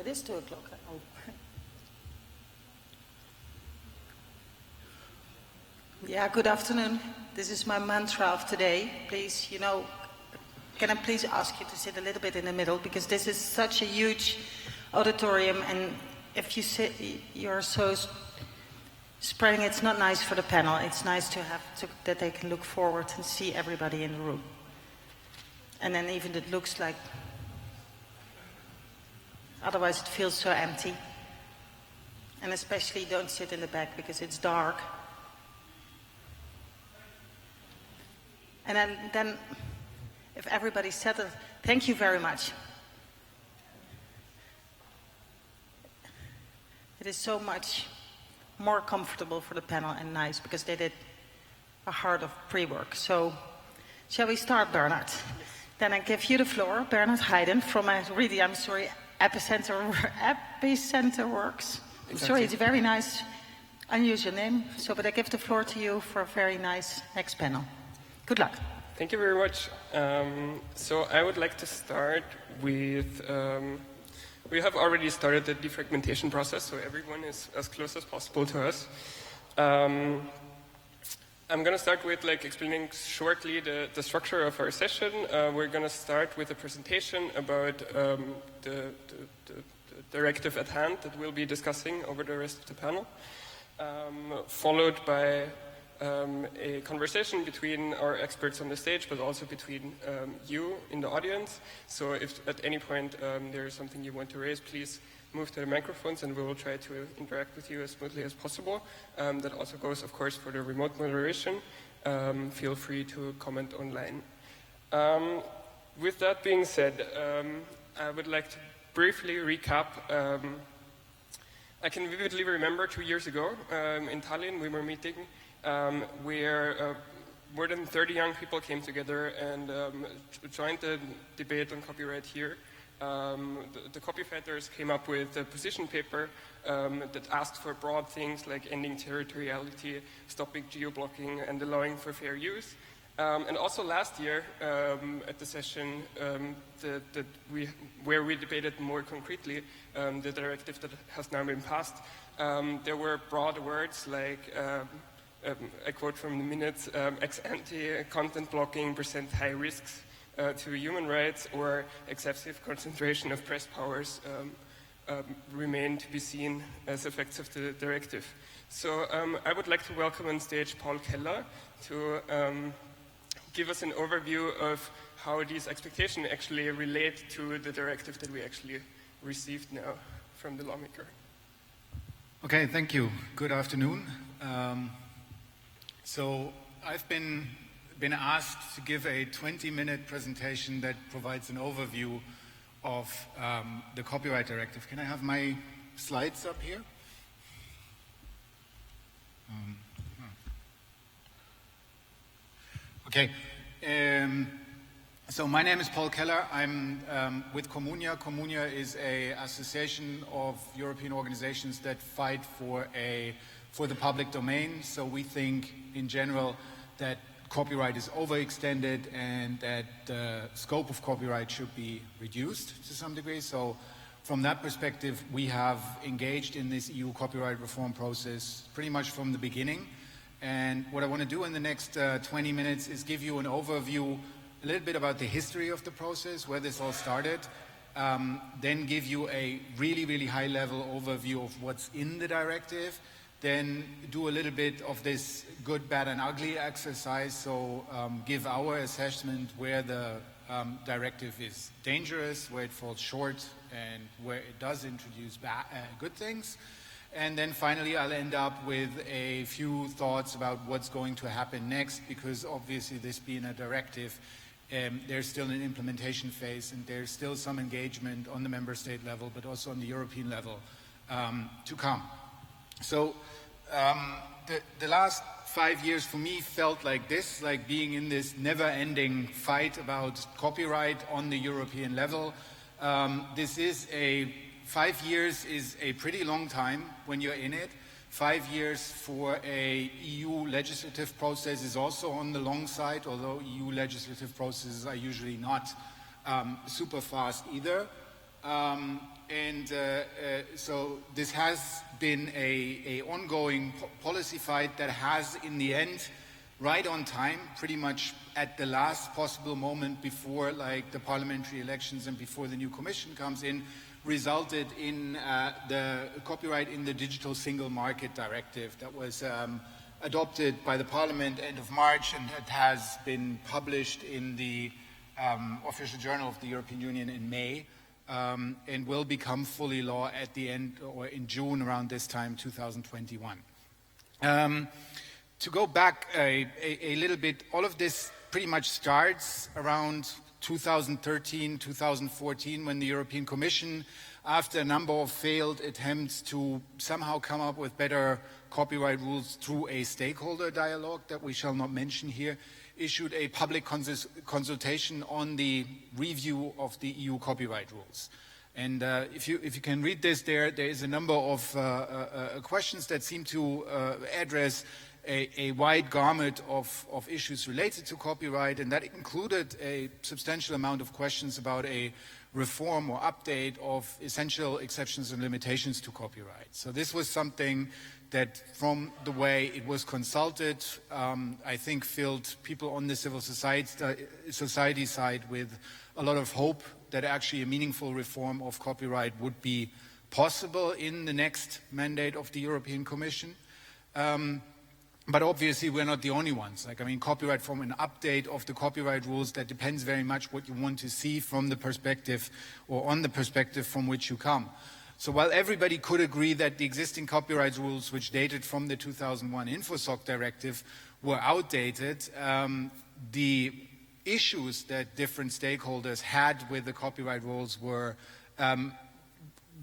It is 2 o'clock. Oh. Yeah, good afternoon. This is my mantra of today. Please, can I please ask you to sit a little bit in the middle, because this is such a huge auditorium, and if you sit, you're so spreading, it's not nice for the panel. It's nice to have that they can look forward and see everybody in the room. And then even it looks like, otherwise it feels so empty. And especially don't sit in the back because it's dark. And then if everybody settled, thank you very much. It is so much more comfortable for the panel and nice because they did a heart of pre-work. So shall we start, Bernard? Yes. Then I give you the floor, Bernard Heiden from Epicenter Works. I'm sorry, it's a very nice, unusual name. But I give the floor to you for a very nice next panel. Good luck. Thank you very much. So I would like to start with, we have already started the defragmentation process, so everyone is as close as possible to us. I'm going to start with explaining shortly the structure of our session. We're going to start with a presentation about the directive at hand that we'll be discussing over the rest of the panel, followed by a conversation between our experts on the stage, but also between you in the audience. So if at any point there is something you want to raise, please move to the microphones and we will try to interact with you as smoothly as possible. That also goes, of course, for the remote moderation. Feel free to comment online. With that being said, I would like to briefly recap. I can vividly remember 2 years ago in Tallinn we were meeting where more than 30 young people came together and joined the debate on copyright here. The copywriters came up with a position paper that asked for broad things like ending territoriality, stopping geo-blocking, and allowing for fair use. And also last year at the session where we debated more concretely the directive that has now been passed, there were broad words like I quote from the minutes, ex-ante content blocking present high risks to human rights, or excessive concentration of press powers remain to be seen as effects of the directive. So I would like to welcome on stage Paul Keller to give us an overview of how these expectations actually relate to the directive that we actually received now from the lawmaker. Okay, thank you. Good afternoon. So I've been asked to give a 20-minute presentation that provides an overview of the copyright directive. Can I have my slides up here? Okay. So my name is Paul Keller. I'm with Comunia. Comunia is an association of European organizations that fight for the public domain. So we think, in general, that copyright is overextended and that the scope of copyright should be reduced to some degree. So from that perspective, we have engaged in this EU copyright reform process pretty much from the beginning. And what I want to do in the next 20 minutes is give you an overview, a little bit about the history of the process, where this all started, then give you a really, really high-level overview of what's in the directive, then do a little bit of this good, bad, and ugly exercise, so give our assessment where the directive is dangerous, where it falls short, and where it does introduce good things. And then finally, I'll end up with a few thoughts about what's going to happen next, because obviously this being a directive, there's still an implementation phase, and there's still some engagement on the member state level, but also on the European level to come. So the last 5 years for me felt like this, like being in this never-ending fight about copyright on the European level. 5 years is a pretty long time when you're in it. 5 years for a EU legislative process is also on the long side, although EU legislative processes are usually not super fast either. So this has been a ongoing policy fight that has, in the end, right on time, pretty much at the last possible moment before like the parliamentary elections and before the new commission comes in, resulted in the copyright in the Digital Single Market Directive that was adopted by the Parliament end of March, and it has been published in the official journal of the European Union in May, and will become fully law at the end or in June around this time, 2021. To go back a little bit, all of this pretty much starts around 2013, 2014, when the European Commission, after a number of failed attempts to somehow come up with better copyright rules through a stakeholder dialogue that we shall not mention here, issued a public consultation on the review of the EU copyright rules. And if you can read this, there is a number of questions that seem to address a wide gamut of issues related to copyright, and that included a substantial amount of questions about a reform or update of essential exceptions and limitations to copyright. So this was something that, from the way it was consulted, I think filled people on the civil society side with a lot of hope that actually a meaningful reform of copyright would be possible in the next mandate of the European Commission. But obviously we're not the only ones. Like, I mean, copyright from an update of the copyright rules, that depends very much what you want to see from the perspective or on the perspective from which you come. So while everybody could agree that the existing copyright rules, which dated from the 2001 InfoSoc directive, were outdated, the issues that different stakeholders had with the copyright rules were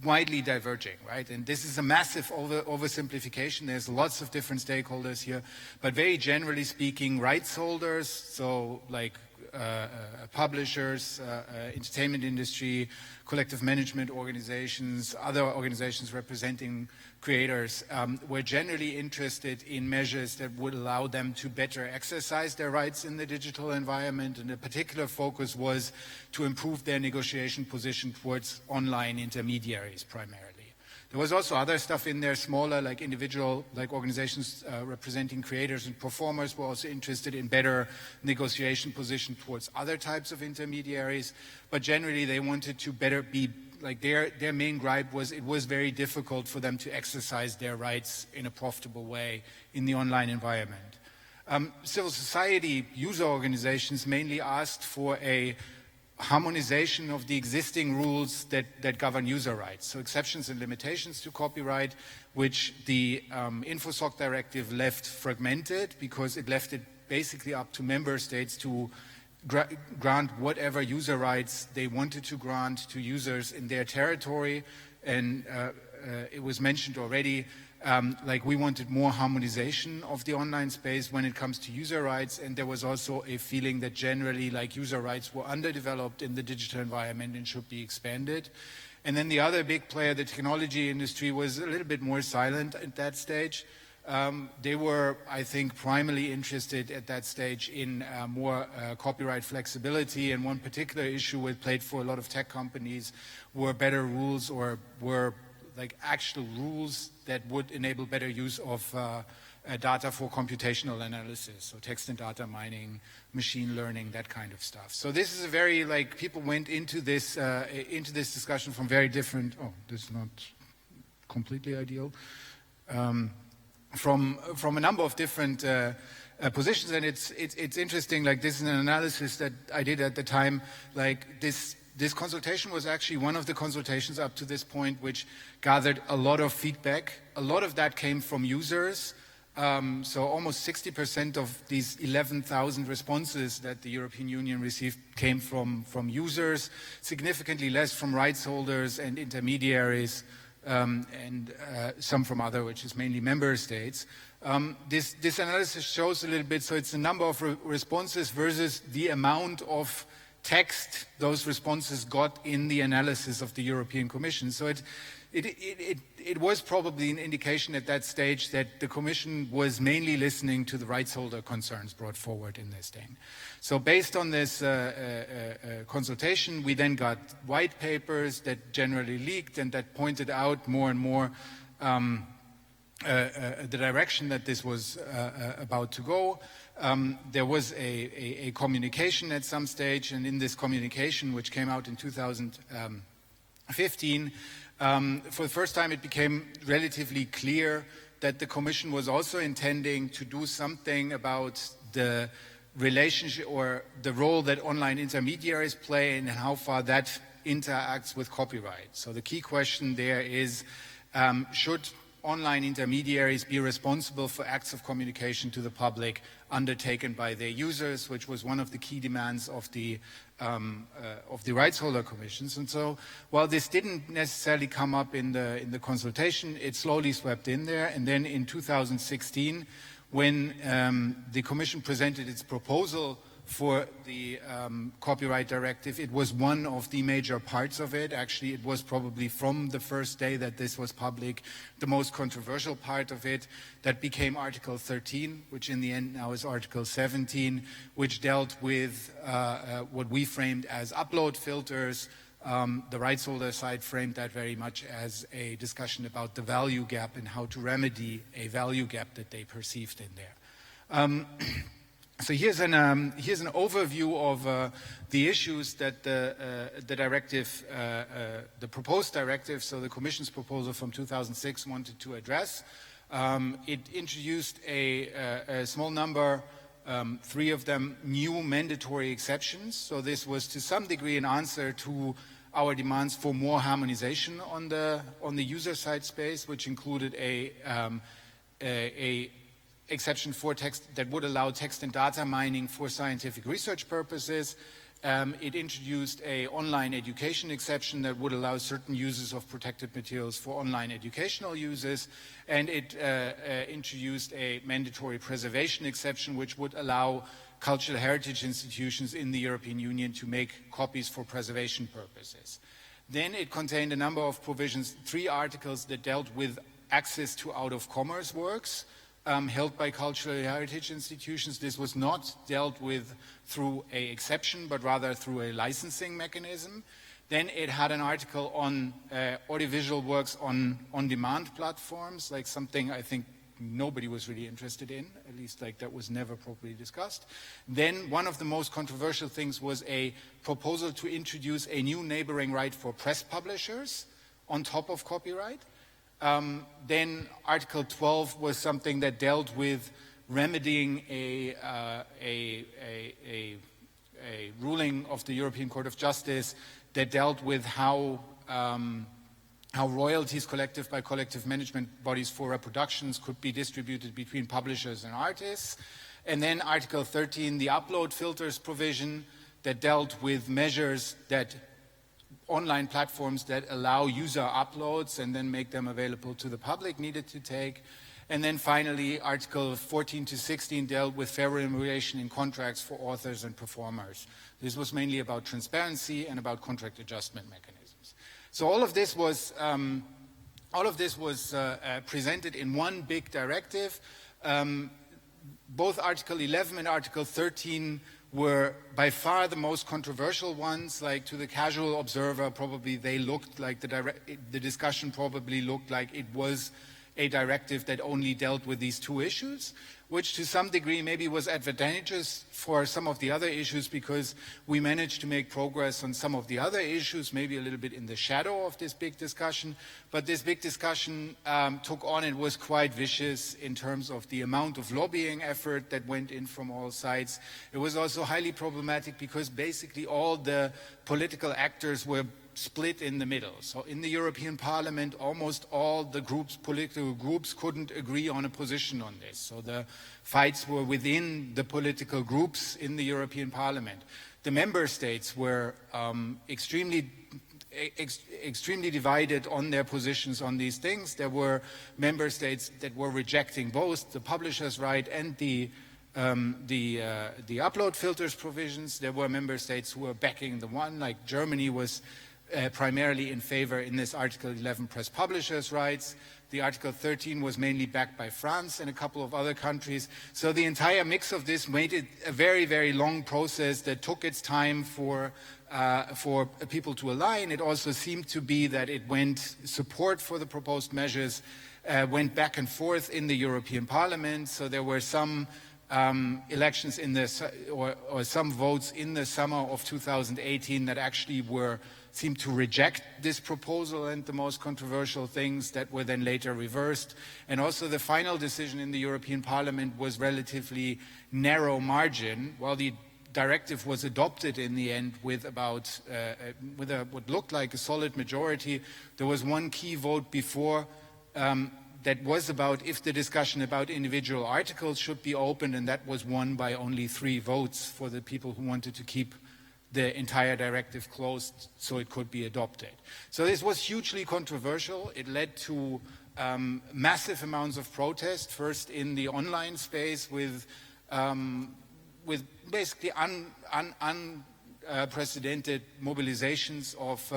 widely diverging, right? And this is a massive oversimplification. There's lots of different stakeholders here, but very generally speaking, rights holders, so like publishers, entertainment industry, collective management organizations, other organizations representing creators, were generally interested in measures that would allow them to better exercise their rights in the digital environment, and a particular focus was to improve their negotiation position towards online intermediaries primarily. There was also other stuff in there, smaller, like individual, like organizations representing creators and performers were also interested in better negotiation position towards other types of intermediaries. But generally, they wanted to better be, like their main gripe was it was very difficult for them to exercise their rights in a profitable way in the online environment. Civil society user organizations mainly asked for a harmonization of the existing rules that govern user rights. So exceptions and limitations to copyright, which the InfoSoc directive left fragmented because it left it basically up to member states to grant whatever user rights they wanted to grant to users in their territory. And it was mentioned already, like we wanted more harmonization of the online space when it comes to user rights, and there was also a feeling that generally like user rights were underdeveloped in the digital environment and should be expanded. And then the other big player, the technology industry, was a little bit more silent at that stage. They were, I think, primarily interested at that stage in more copyright flexibility, and one particular issue which played for a lot of tech companies were better rules, or were like actual rules that would enable better use of data for computational analysis, so text and data mining, machine learning, that kind of stuff. So this is a very, like, people went into this discussion from very different, this is not completely ideal, from a number of different positions. And it's interesting, like this is an analysis that I did at the time, like this consultation was actually one of the consultations up to this point which gathered a lot of feedback. A lot of that came from users. So almost 60% of these 11,000 responses that the European Union received came from users, significantly less from rights holders and intermediaries, and some from other, which is mainly member states. This analysis shows a little bit, so it's the number of responses versus the amount of text those responses got in the analysis of the European Commission. So it was probably an indication at that stage that the Commission was mainly listening to the rights holder concerns brought forward in this thing. So based on this consultation, we then got white papers that generally leaked and that pointed out more and more the direction that this was about to go. There was a communication at some stage, and in this communication, which came out in 2015, for the first time it became relatively clear that the Commission was also intending to do something about the relationship or the role that online intermediaries play and how far that interacts with copyright. So the key question there is, should online intermediaries be responsible for acts of communication to the public undertaken by their users, which was one of the key demands of the rights holder commissions. And so while this didn't necessarily come up in the consultation, it slowly swept in there. And then in 2016, when the Commission presented its proposal for the copyright directive, it was one of the major parts of it. Actually, it was probably from the first day that this was public, the most controversial part of it. That became Article 13, which in the end now is Article 17, which dealt with what we framed as upload filters. The rights holder side framed that very much as a discussion about the value gap and how to remedy a value gap that they perceived in there. So here's an overview of the issues that the directive, the proposed directive, so the Commission's proposal from 2006 wanted to address. It introduced a small number, 3 of them, new mandatory exceptions. So this was to some degree an answer to our demands for more harmonization on the user side space, which included a exception for text that would allow text and data mining for scientific research purposes. It introduced an online education exception that would allow certain uses of protected materials for online educational uses. And it introduced a mandatory preservation exception, which would allow cultural heritage institutions in the European Union to make copies for preservation purposes. Then it contained a number of provisions, 3 articles that dealt with access to out-of-commerce works held by cultural heritage institutions. This was not dealt with through an exception, but rather through a licensing mechanism. Then it had an article on audiovisual works on on-demand platforms, like something I think nobody was really interested in, at least like that was never properly discussed. Then one of the most controversial things was a proposal to introduce a new neighboring right for press publishers on top of copyright. Then Article 12 was something that dealt with remedying a ruling of the European Court of Justice that dealt with how royalties collected by collective management bodies for reproductions could be distributed between publishers and artists. And then Article 13, the upload filters provision that dealt with measures that online platforms that allow user uploads and then make them available to the public needed to take. And then finally, Article 14 to 16 dealt with fair remuneration in contracts for authors and performers. This was mainly about transparency and about contract adjustment mechanisms. So all of this was presented in one big directive. Both Article 11 and Article 13 were by far the most controversial ones. Like, to the casual observer, probably they looked like the discussion probably looked like it was a directive that only dealt with these 2 issues, which to some degree maybe was advantageous for some of the other issues, because we managed to make progress on some of the other issues, maybe a little bit in the shadow of this big discussion. But this big discussion took on, it was quite vicious in terms of the amount of lobbying effort that went in from all sides. It was also highly problematic because basically all the political actors were split in the middle. So in the European Parliament, almost all the political groups couldn't agree on a position on this. So the fights were within the political groups in the European Parliament. The member states were extremely divided on their positions on these things. There were member states that were rejecting both the publisher's right and the the upload filters provisions. There were member states who were backing the one, like Germany was primarily in favor in this Article 11 press publishers' rights. The Article 13 was mainly backed by France and a couple of other countries. So the entire mix of this made it a very, very long process that took its time for people to align. It also seemed to be that it went, support for the proposed measures went back and forth in the European Parliament. So there were some elections in or some votes in the summer of 2018 that actually seemed to reject this proposal and the most controversial things that were then later reversed. And also the final decision in the European Parliament was relatively narrow margin, while the directive was adopted in the end with about what looked like a solid majority. There was one key vote before that was about if the discussion about individual articles should be opened, and that was won by only 3 votes for the people who wanted to keep the entire directive closed so it could be adopted. So this was hugely controversial. It led to massive amounts of protest, first in the online space with basically unprecedented mobilizations of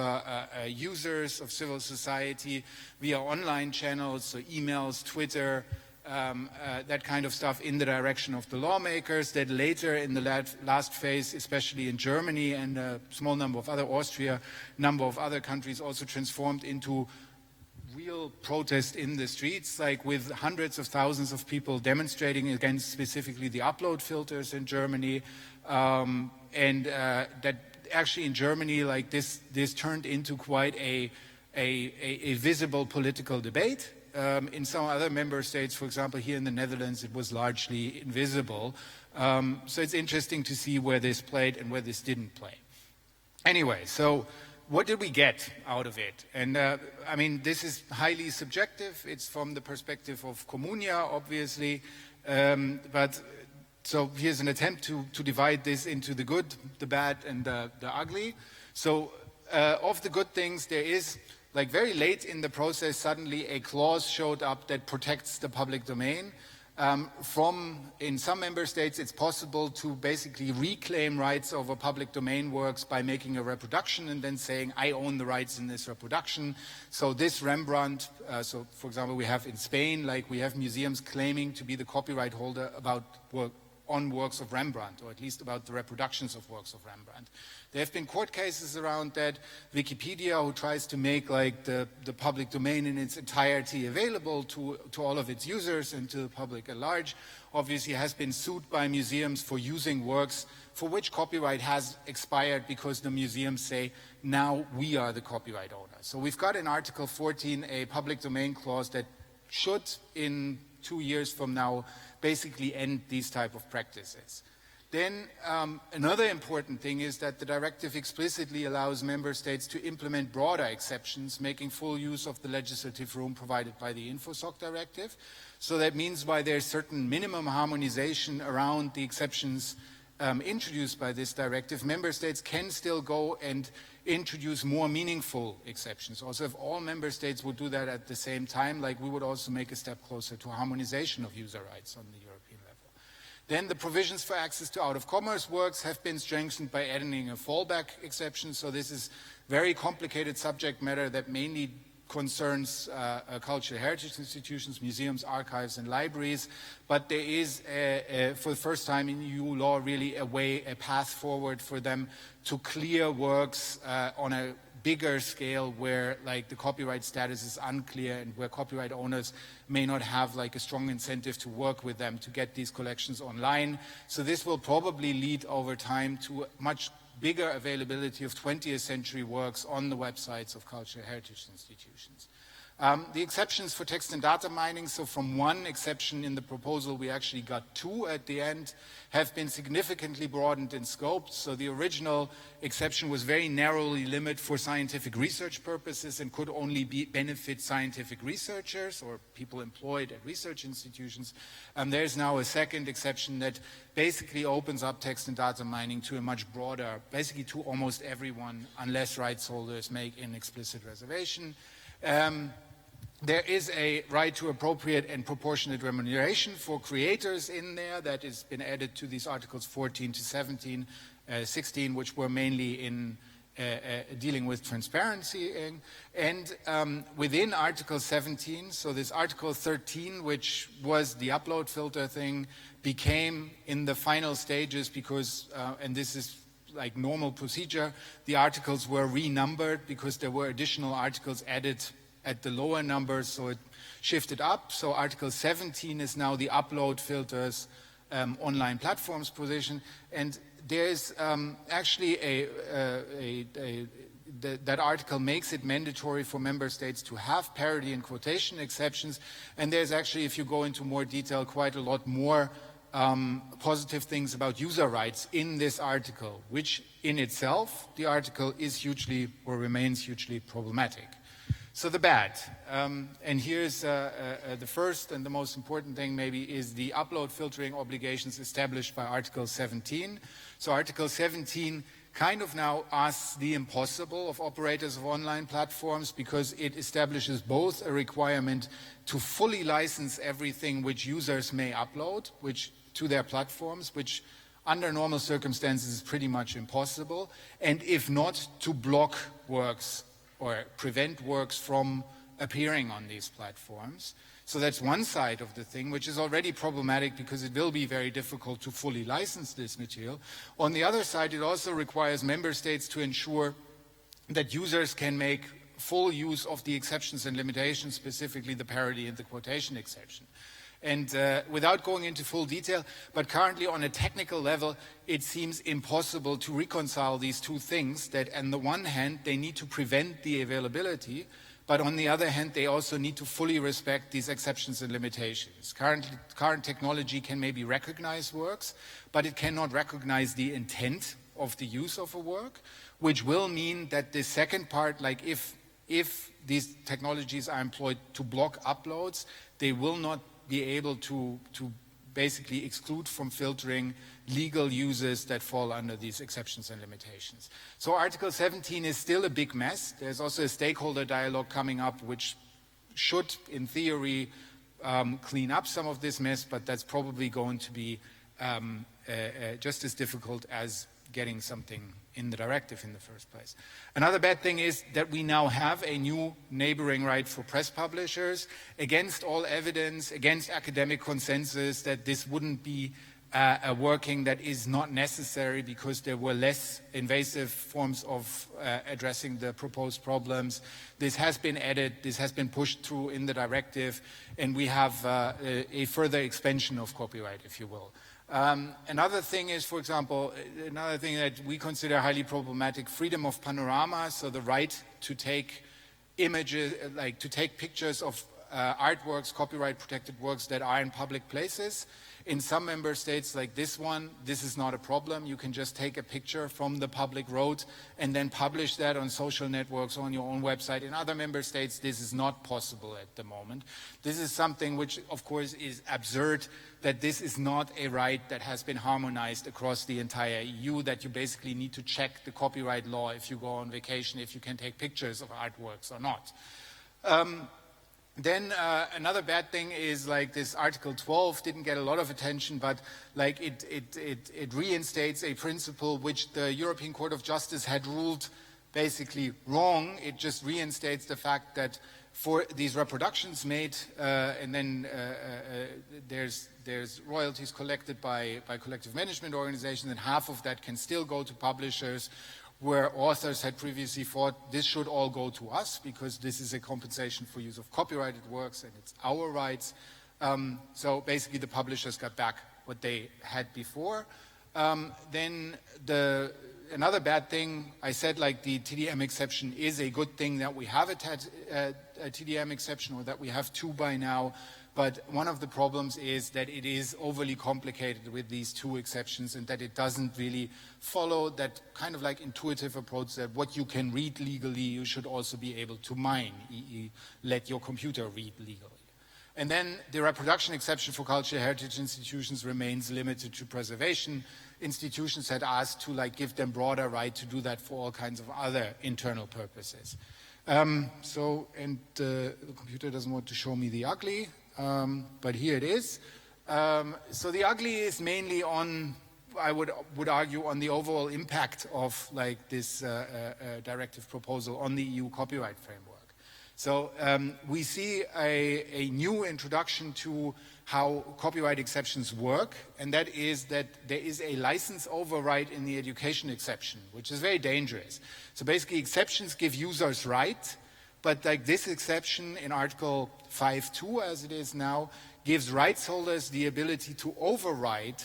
users, of civil society via online channels, so emails, Twitter, that kind of stuff in the direction of the lawmakers, that later in the last phase, especially in Germany and a small number of Austria, number of other countries also transformed into real protest in the streets, like with hundreds of thousands of people demonstrating against specifically the upload filters in Germany. That actually in Germany, like this turned into quite a visible political debate. In some other member states, for example, here in the Netherlands, it was largely invisible. So it's interesting to see where this played and where this didn't play. Anyway, so what did we get out of it? And I mean, this is highly subjective. It's from the perspective of Comunia, obviously. So here's an attempt to divide this into the good, the bad, and the ugly. So of the good things, there is, like very late in the process, suddenly a clause showed up that protects the public domain. In some member states, it's possible to basically reclaim rights over public domain works by making a reproduction and then saying, I own the rights in this reproduction. So this Rembrandt, so for example, we have in Spain, like we have museums claiming to be the copyright holder on works of Rembrandt, or at least about the reproductions of works of Rembrandt. There have been court cases around that. Wikipedia, who tries to make like the public domain in its entirety available to all of its users and to the public at large, obviously has been sued by museums for using works for which copyright has expired because the museums say, now we are the copyright owner. So we've got in Article 14 a public domain clause that should, in 2 years from now, basically end these type of practices. Then another important thing is that the directive explicitly allows member states to implement broader exceptions, making full use of the legislative room provided by the InfoSoc directive. So that means while there's certain minimum harmonization around the exceptions introduced by this directive, member states can still go and introduce more meaningful exceptions. Also, if all member states would do that at the same time, like we would also make a step closer to harmonization of user rights on the European level. Then the provisions for access to out-of-commerce works have been strengthened by adding a fallback exception. So this is very complicated subject matter that mainly concerns cultural heritage institutions, museums, archives, and libraries. But there is, for the first time in EU law, really a path forward for them to clear works on a bigger scale where like the copyright status is unclear and where copyright owners may not have like a strong incentive to work with them to get these collections online. So this will probably lead over time to much bigger availability of 20th century works on the websites of cultural heritage institutions. The exceptions for text and data mining, so from one exception in the proposal we actually got 2 at the end, have been significantly broadened in scope. So the original exception was very narrowly limited for scientific research purposes and could only benefit scientific researchers or people employed at research institutions. There's now a second exception that basically opens up text and data mining to a much broader, basically to almost everyone, unless rights holders make an explicit reservation. There is a right to appropriate and proportionate remuneration for creators in there that has been added to these articles 14 to 17, 16, which were mainly in dealing with transparency. And within Article 17, so this Article 13, which was the upload filter thing, became in the final stages because, and this is like normal procedure, the articles were renumbered because there were additional articles added at the lower numbers, so it shifted up. So Article 17 is now the upload filters online platforms position, and there's actually that article makes it mandatory for member states to have parity and quotation exceptions, and there's actually, if you go into more detail, quite a lot more positive things about user rights in this article, which in itself, the article is hugely or remains hugely problematic. So the bad, and here's the first and the most important thing maybe is the upload filtering obligations established by Article 17. So Article 17 kind of now asks the impossible of operators of online platforms because it establishes both a requirement to fully license everything which users may upload to their platforms, which under normal circumstances is pretty much impossible, and if not, to block works or prevent works from appearing on these platforms. So that's one side of the thing, which is already problematic because it will be very difficult to fully license this material. On the other side, it also requires member states to ensure that users can make full use of the exceptions and limitations, specifically the parity and the quotation exception. And without going into full detail, but currently on a technical level, it seems impossible to reconcile these two things, that on the one hand, they need to prevent the availability, but on the other hand, they also need to fully respect these exceptions and limitations. Current technology can maybe recognize works, but it cannot recognize the intent of the use of a work, which will mean that the second part, like if these technologies are employed to block uploads, they will not be able to basically exclude from filtering legal uses that fall under these exceptions and limitations. So Article 17 is still a big mess. There's also a stakeholder dialogue coming up which should, in theory, clean up some of this mess, but that's probably going to be just as difficult as getting something in the directive in the first place. Another bad thing is that we now have a new neighboring right for press publishers, against all evidence, against academic consensus, that this wouldn't be a working that is not necessary because there were less invasive forms of addressing the proposed problems. This has been added, this has been pushed through in the directive, and we have a further expansion of copyright, if you will. Another thing is, for example, another thing that we consider highly problematic, freedom of panorama, so the right to take images, like to take pictures of artworks, copyright protected works that are in public places. In some member states like this one, this is not a problem. You can just take a picture from the public road and then publish that on social networks, on your own website. In other member states, this is not possible at the moment. This is something which, of course, is absurd, that this is not a right that has been harmonized across the entire EU, that you basically need to check the copyright law if you go on vacation, if you can take pictures of artworks or not. Then another bad thing is like this Article 12 didn't get a lot of attention, but like it reinstates a principle which the European Court of Justice had ruled basically wrong. It just reinstates the fact that for these reproductions made, and then there's royalties collected by collective management organizations, and half of that can still go to publishers, where authors had previously thought this should all go to us because this is a compensation for use of copyrighted works and it's our rights. So basically the publishers got back what they had before. Then another bad thing, I said like the TDM exception is a good thing that we have a TDM exception, or that we have two by now. But one of the problems is that it is overly complicated with these two exceptions, and that it doesn't really follow that kind of like intuitive approach that what you can read legally, you should also be able to mine, i.e. let your computer read legally. And then the reproduction exception for cultural heritage institutions remains limited to preservation. Institutions had asked to like give them broader right to do that for all kinds of other internal purposes. And the computer doesn't want to show me the ugly, but here it is. So the ugly is mainly on, I would argue, on the overall impact of like this directive proposal on the EU copyright framework. So we see a new introduction to how copyright exceptions work, and that is that there is a license override in the education exception, which is very dangerous. So basically exceptions give users right, but like this exception in Article 5.2 as it is now, gives rights holders the ability to override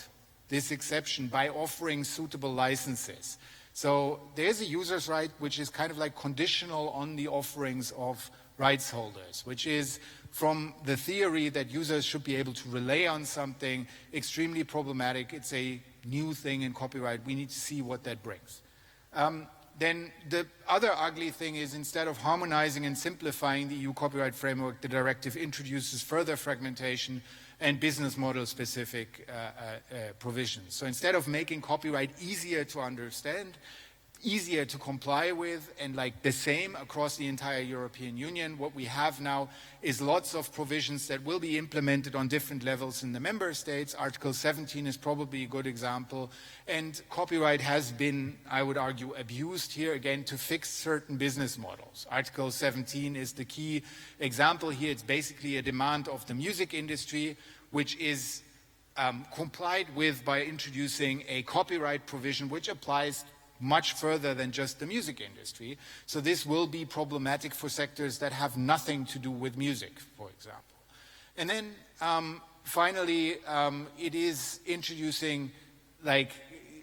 this exception by offering suitable licenses. So there's a user's right which is kind of like conditional on the offerings of rights holders, which is from the theory that users should be able to rely on something extremely problematic. It's a new thing in copyright. We need to see what that brings. Then the other ugly thing is instead of harmonizing and simplifying the EU copyright framework, the directive introduces further fragmentation and business model specific provisions. So instead of making copyright easier to understand, easier to comply with, and like the same across the entire European Union, what we have now is lots of provisions that will be implemented on different levels in the member states. Article 17 is probably a good example, and copyright has been, I would argue, abused here again to fix certain business models. Article 17 is the key example here. It's basically a demand of the music industry, which is complied with by introducing a copyright provision which applies much further than just the music industry. So this will be problematic for sectors that have nothing to do with music, for example. And then finally, it is introducing, like,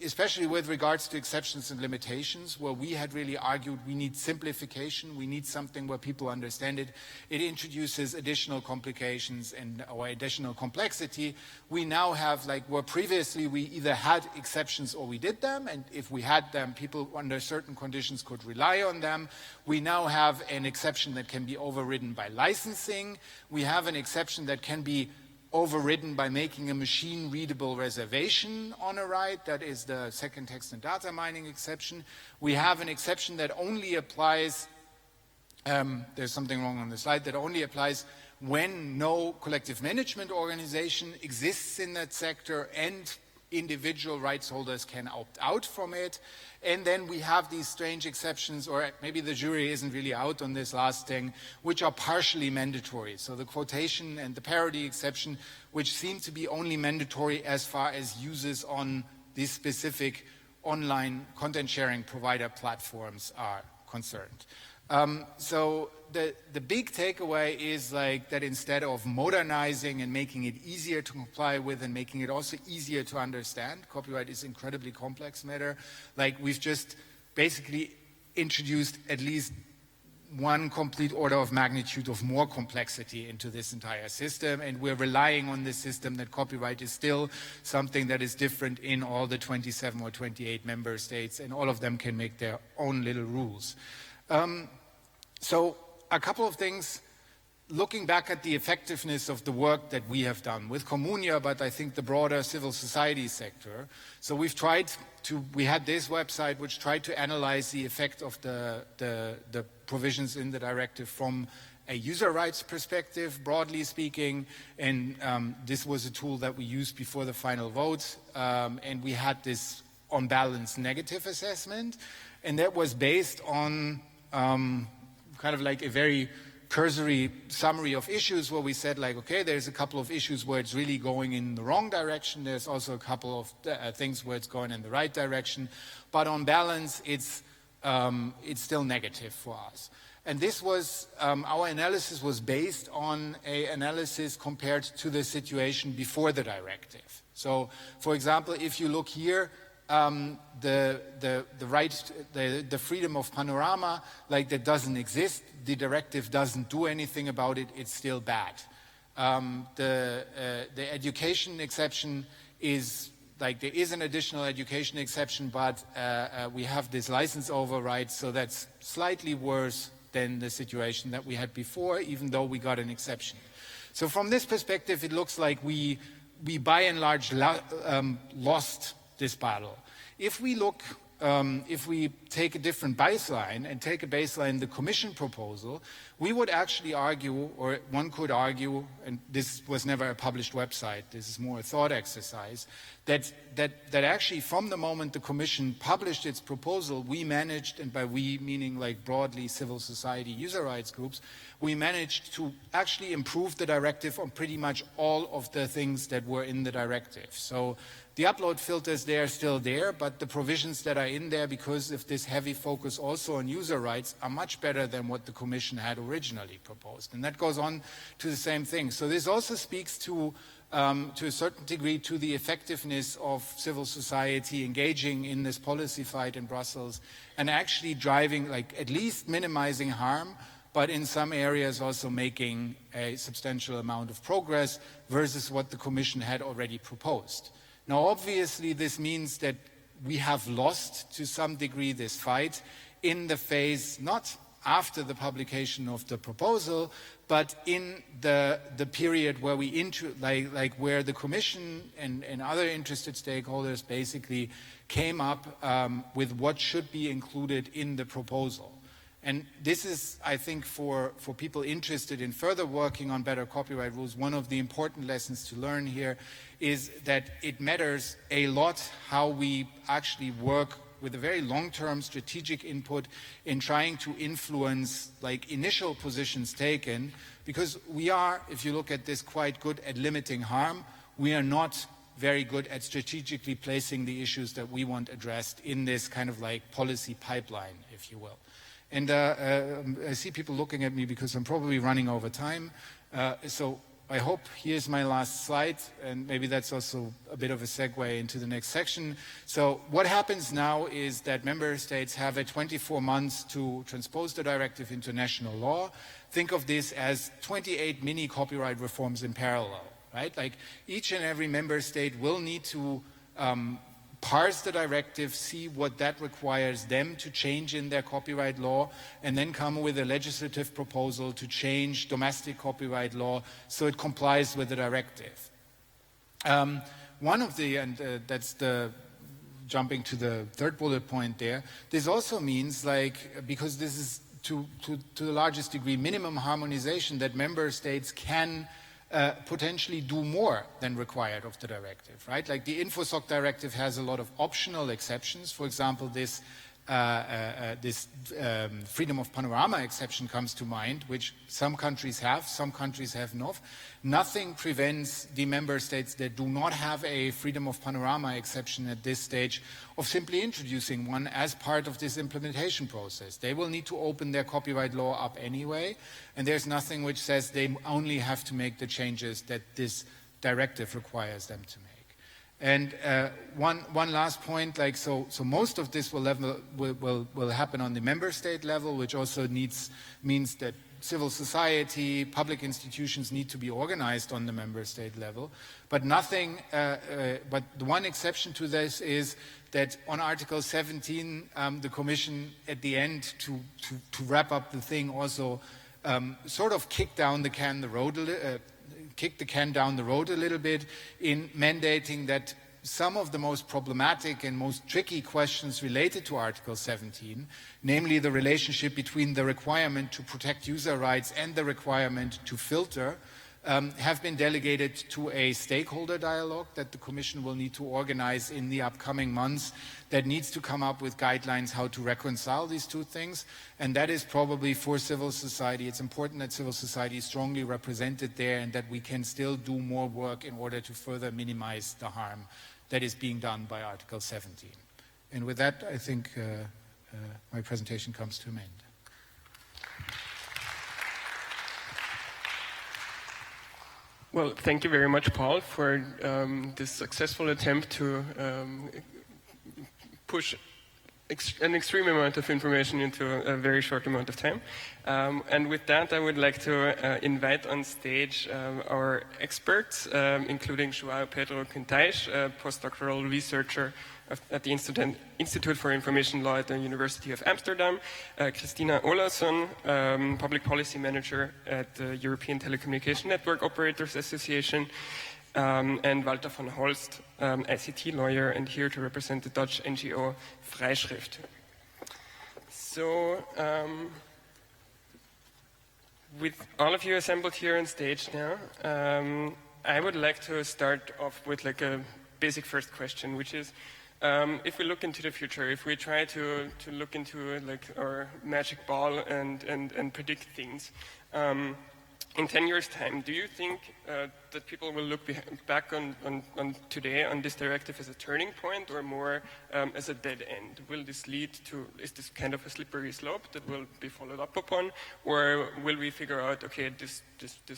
especially with regards to exceptions and limitations, where we had really argued we need simplification, we need something where people understand it. It introduces additional complications or additional complexity. We now have, like, where previously we either had exceptions or we did them, and if we had them, people under certain conditions could rely on them. We now have an exception that can be overridden by licensing. We have an exception that can be overridden by making a machine-readable reservation on a right. That is the second text and data mining exception. We have an exception that only applies, there's something wrong on the slide, that only applies when no collective management organization exists in that sector and individual rights holders can opt out from it. And then we have these strange exceptions, or maybe the jury isn't really out on this last thing, which are partially mandatory. So the quotation and the parody exception, which seem to be only mandatory as far as users on these specific online content sharing provider platforms are concerned. So the big takeaway is like that instead of modernizing and making it easier to comply with and making it also easier to understand, copyright is an incredibly complex matter. Like we've just basically introduced at least one complete order of magnitude of more complexity into this entire system, and we're relying on this system that copyright is still something that is different in all the 27 or 28 member states, and all of them can make their own little rules. So a couple of things, looking back at the effectiveness of the work that we have done with Comunia, but I think the broader civil society sector. So we had this website which tried to analyze the effect of the provisions in the directive from a user rights perspective, broadly speaking, and this was a tool that we used before the final vote, and we had this on balance negative assessment, and that was based on kind of like a very cursory summary of issues where we said like, okay, there's a couple of issues where it's really going in the wrong direction. There's also a couple of things where it's going in the right direction. But on balance, it's still negative for us. And this was, our analysis was based on an analysis compared to the situation before the directive. So, for example, if you look here, the freedom of panorama, like that doesn't exist. The directive doesn't do anything about it. It's still bad. The education exception is like there is an additional education exception, but we have this license override, so that's slightly worse than the situation that we had before, even though we got an exception. So from this perspective, it looks like we by and large lost this battle. If we look if we take a different baseline and take a baseline, the Commission proposal, we would actually argue, or one could argue, and this was never a published website, this is more a thought exercise, that actually from the moment the Commission published its proposal, we managed, and by we meaning like broadly civil society user rights groups, we managed to actually improve the directive on pretty much all of the things that were in the directive. So the upload filters, they are still there, but the provisions that are in there, because of this heavy focus also on user rights, are much better than what the Commission had originally proposed. And that goes on to the same thing. So this also speaks to a certain degree to the effectiveness of civil society engaging in this policy fight in Brussels and actually driving, like at least minimizing harm, but in some areas also making a substantial amount of progress versus what the Commission had already proposed. Now, obviously, this means that we have lost, to some degree, this fight in the phase, not after the publication of the proposal, but in the period where where the Commission and other interested stakeholders basically came up with what should be included in the proposal. And this is, I think, for people interested in further working on better copyright rules, one of the important lessons to learn here is that it matters a lot how we actually work with a very long-term strategic input in trying to influence like initial positions taken, because we are, if you look at this, quite good at limiting harm. We are not very good at strategically placing the issues that we want addressed in this kind of like policy pipeline, if you will. And I see people looking at me because I'm probably running over time. So I hope here's my last slide, and maybe that's also a bit of a segue into the next section. So what happens now is that member states have 24 months to transpose the directive into national law. Think of this as 28 mini copyright reforms in parallel, right? Like each and every member state will need to parse the directive, see what that requires them to change in their copyright law, and then come with a legislative proposal to change domestic copyright law so it complies with the directive. One of the, and that's the, jumping to the third bullet point there, this also means, like, because this is to the largest degree minimum harmonization, that member states can potentially do more than required of the directive, right? Like the InfoSoc directive has a lot of optional exceptions. For example, this freedom of panorama exception comes to mind, which some countries have not. Nothing prevents the member states that do not have a freedom of panorama exception at this stage of simply introducing one as part of this implementation process. They will need to open their copyright law up anyway, and there's nothing which says they only have to make the changes that this directive requires them to make. And one last point, like so most of this will happen on the member state level, which also means that civil society, public institutions need to be organized on the member state level. But nothing. But the one exception to this is that on Article 17, the Commission at the end to wrap up the thing also sort of kicked the can down the road a little bit in mandating that some of the most problematic and most tricky questions related to Article 17, namely the relationship between the requirement to protect user rights and the requirement to filter, have been delegated to a stakeholder dialogue that the Commission will need to organize in the upcoming months, that needs to come up with guidelines how to reconcile these two things. And that is probably for civil society. It's important that civil society is strongly represented there and that we can still do more work in order to further minimize the harm that is being done by Article 17. And with that, I think my presentation comes to an end. Well, thank you very much, Paul, for this successful attempt to push an extreme amount of information into a very short amount of time. And with that, I would like to invite on stage our experts, including João Pedro Quintais, a postdoctoral researcher at the Institute for Information Law at the University of Amsterdam, Christina Olausson, public policy manager at the European Telecommunication Network Operators Association, and Walter von Holst, ICT lawyer, and here to represent the Dutch NGO Vrijschrift. So, with all of you assembled here on stage now, I would like to start off with like a basic first question, which is, if we look into the future, if we try to look into like our magic ball and predict things, in 10 years' time, do you think that people will look back on today on this directive as a turning point or more as a dead end? Will this lead to, is this kind of a slippery slope that will be followed up upon? Or will we figure out, okay, this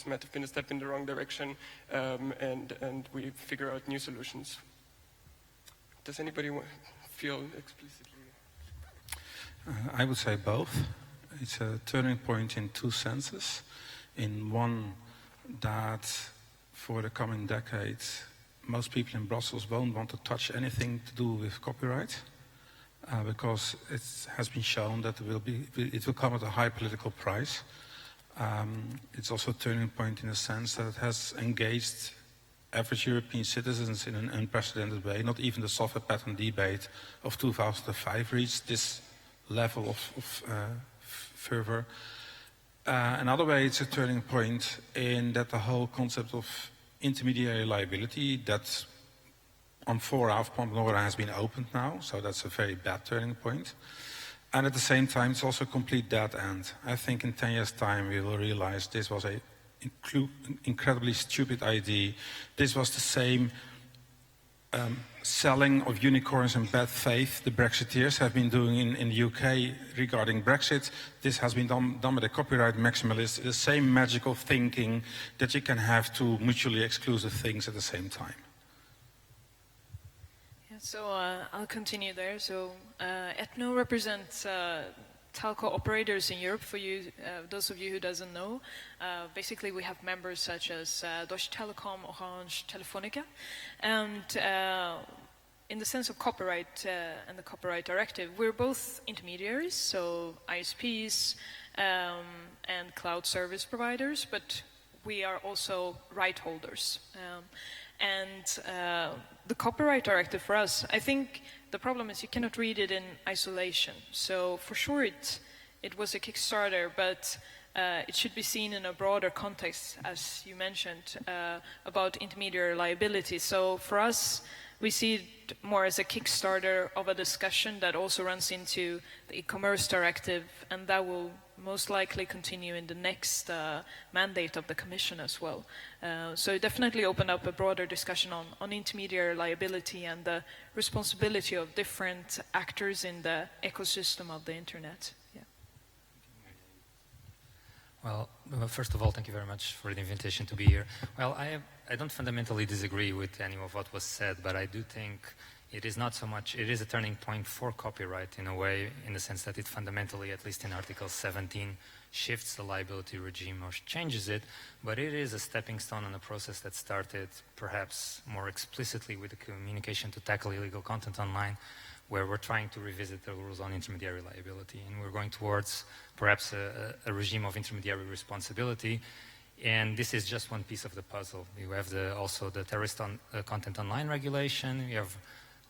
might have been a step in the wrong direction and we figure out new solutions? Does anybody feel explicitly? I would say both. It's a turning point in two senses. In one, that for the coming decades, most people in Brussels won't want to touch anything to do with copyright, because it has been shown that it will come at a high political price. It's also a turning point in the sense that it has engaged average European citizens in an unprecedented way. Not even the software patent debate of 2005 reached this level of fervor. Another way, it's a turning point in that the whole concept of intermediary liability that on 4 half Pandora has been opened now, so that's a very bad turning point. And at the same time, it's also a complete dead end. I think in 10 years' time, we will realize this was an incredibly stupid idea. This was the same selling of unicorns in bad faith the Brexiteers have been doing in the UK regarding Brexit. This has been done by the copyright maximalists, the same magical thinking that you can have two mutually exclusive things at the same time. Yeah, so I'll continue there. So Ethno represents telco operators in Europe. For you, those of you who doesn't know, basically we have members such as Deutsche Telekom, Orange, Telefonica, and in the sense of copyright and the copyright directive, we're both intermediaries, so ISPs and cloud service providers, but we are also right holders. The copyright directive for us, I think the problem is you cannot read it in isolation. So for sure it was a Kickstarter, but it should be seen in a broader context, as you mentioned, about intermediary liability. So for us, we see it more as a Kickstarter of a discussion that also runs into the e-commerce directive, and that will most likely continue in the next mandate of the Commission as well. So it definitely opened up a broader discussion on intermediary liability and the responsibility of different actors in the ecosystem of the Internet. Yeah. Well, first of all, thank you very much for the invitation to be here. Well, I don't fundamentally disagree with any of what was said, but I do think it is not so much, it is a turning point for copyright in a way, in the sense that it fundamentally, at least in Article 17, shifts the liability regime or changes it, but it is a stepping stone on a process that started perhaps more explicitly with the communication to tackle illegal content online, where we're trying to revisit the rules on intermediary liability, and we're going towards perhaps a regime of intermediary responsibility. And this is just one piece of the puzzle. You have also the terrorist content online regulation, you have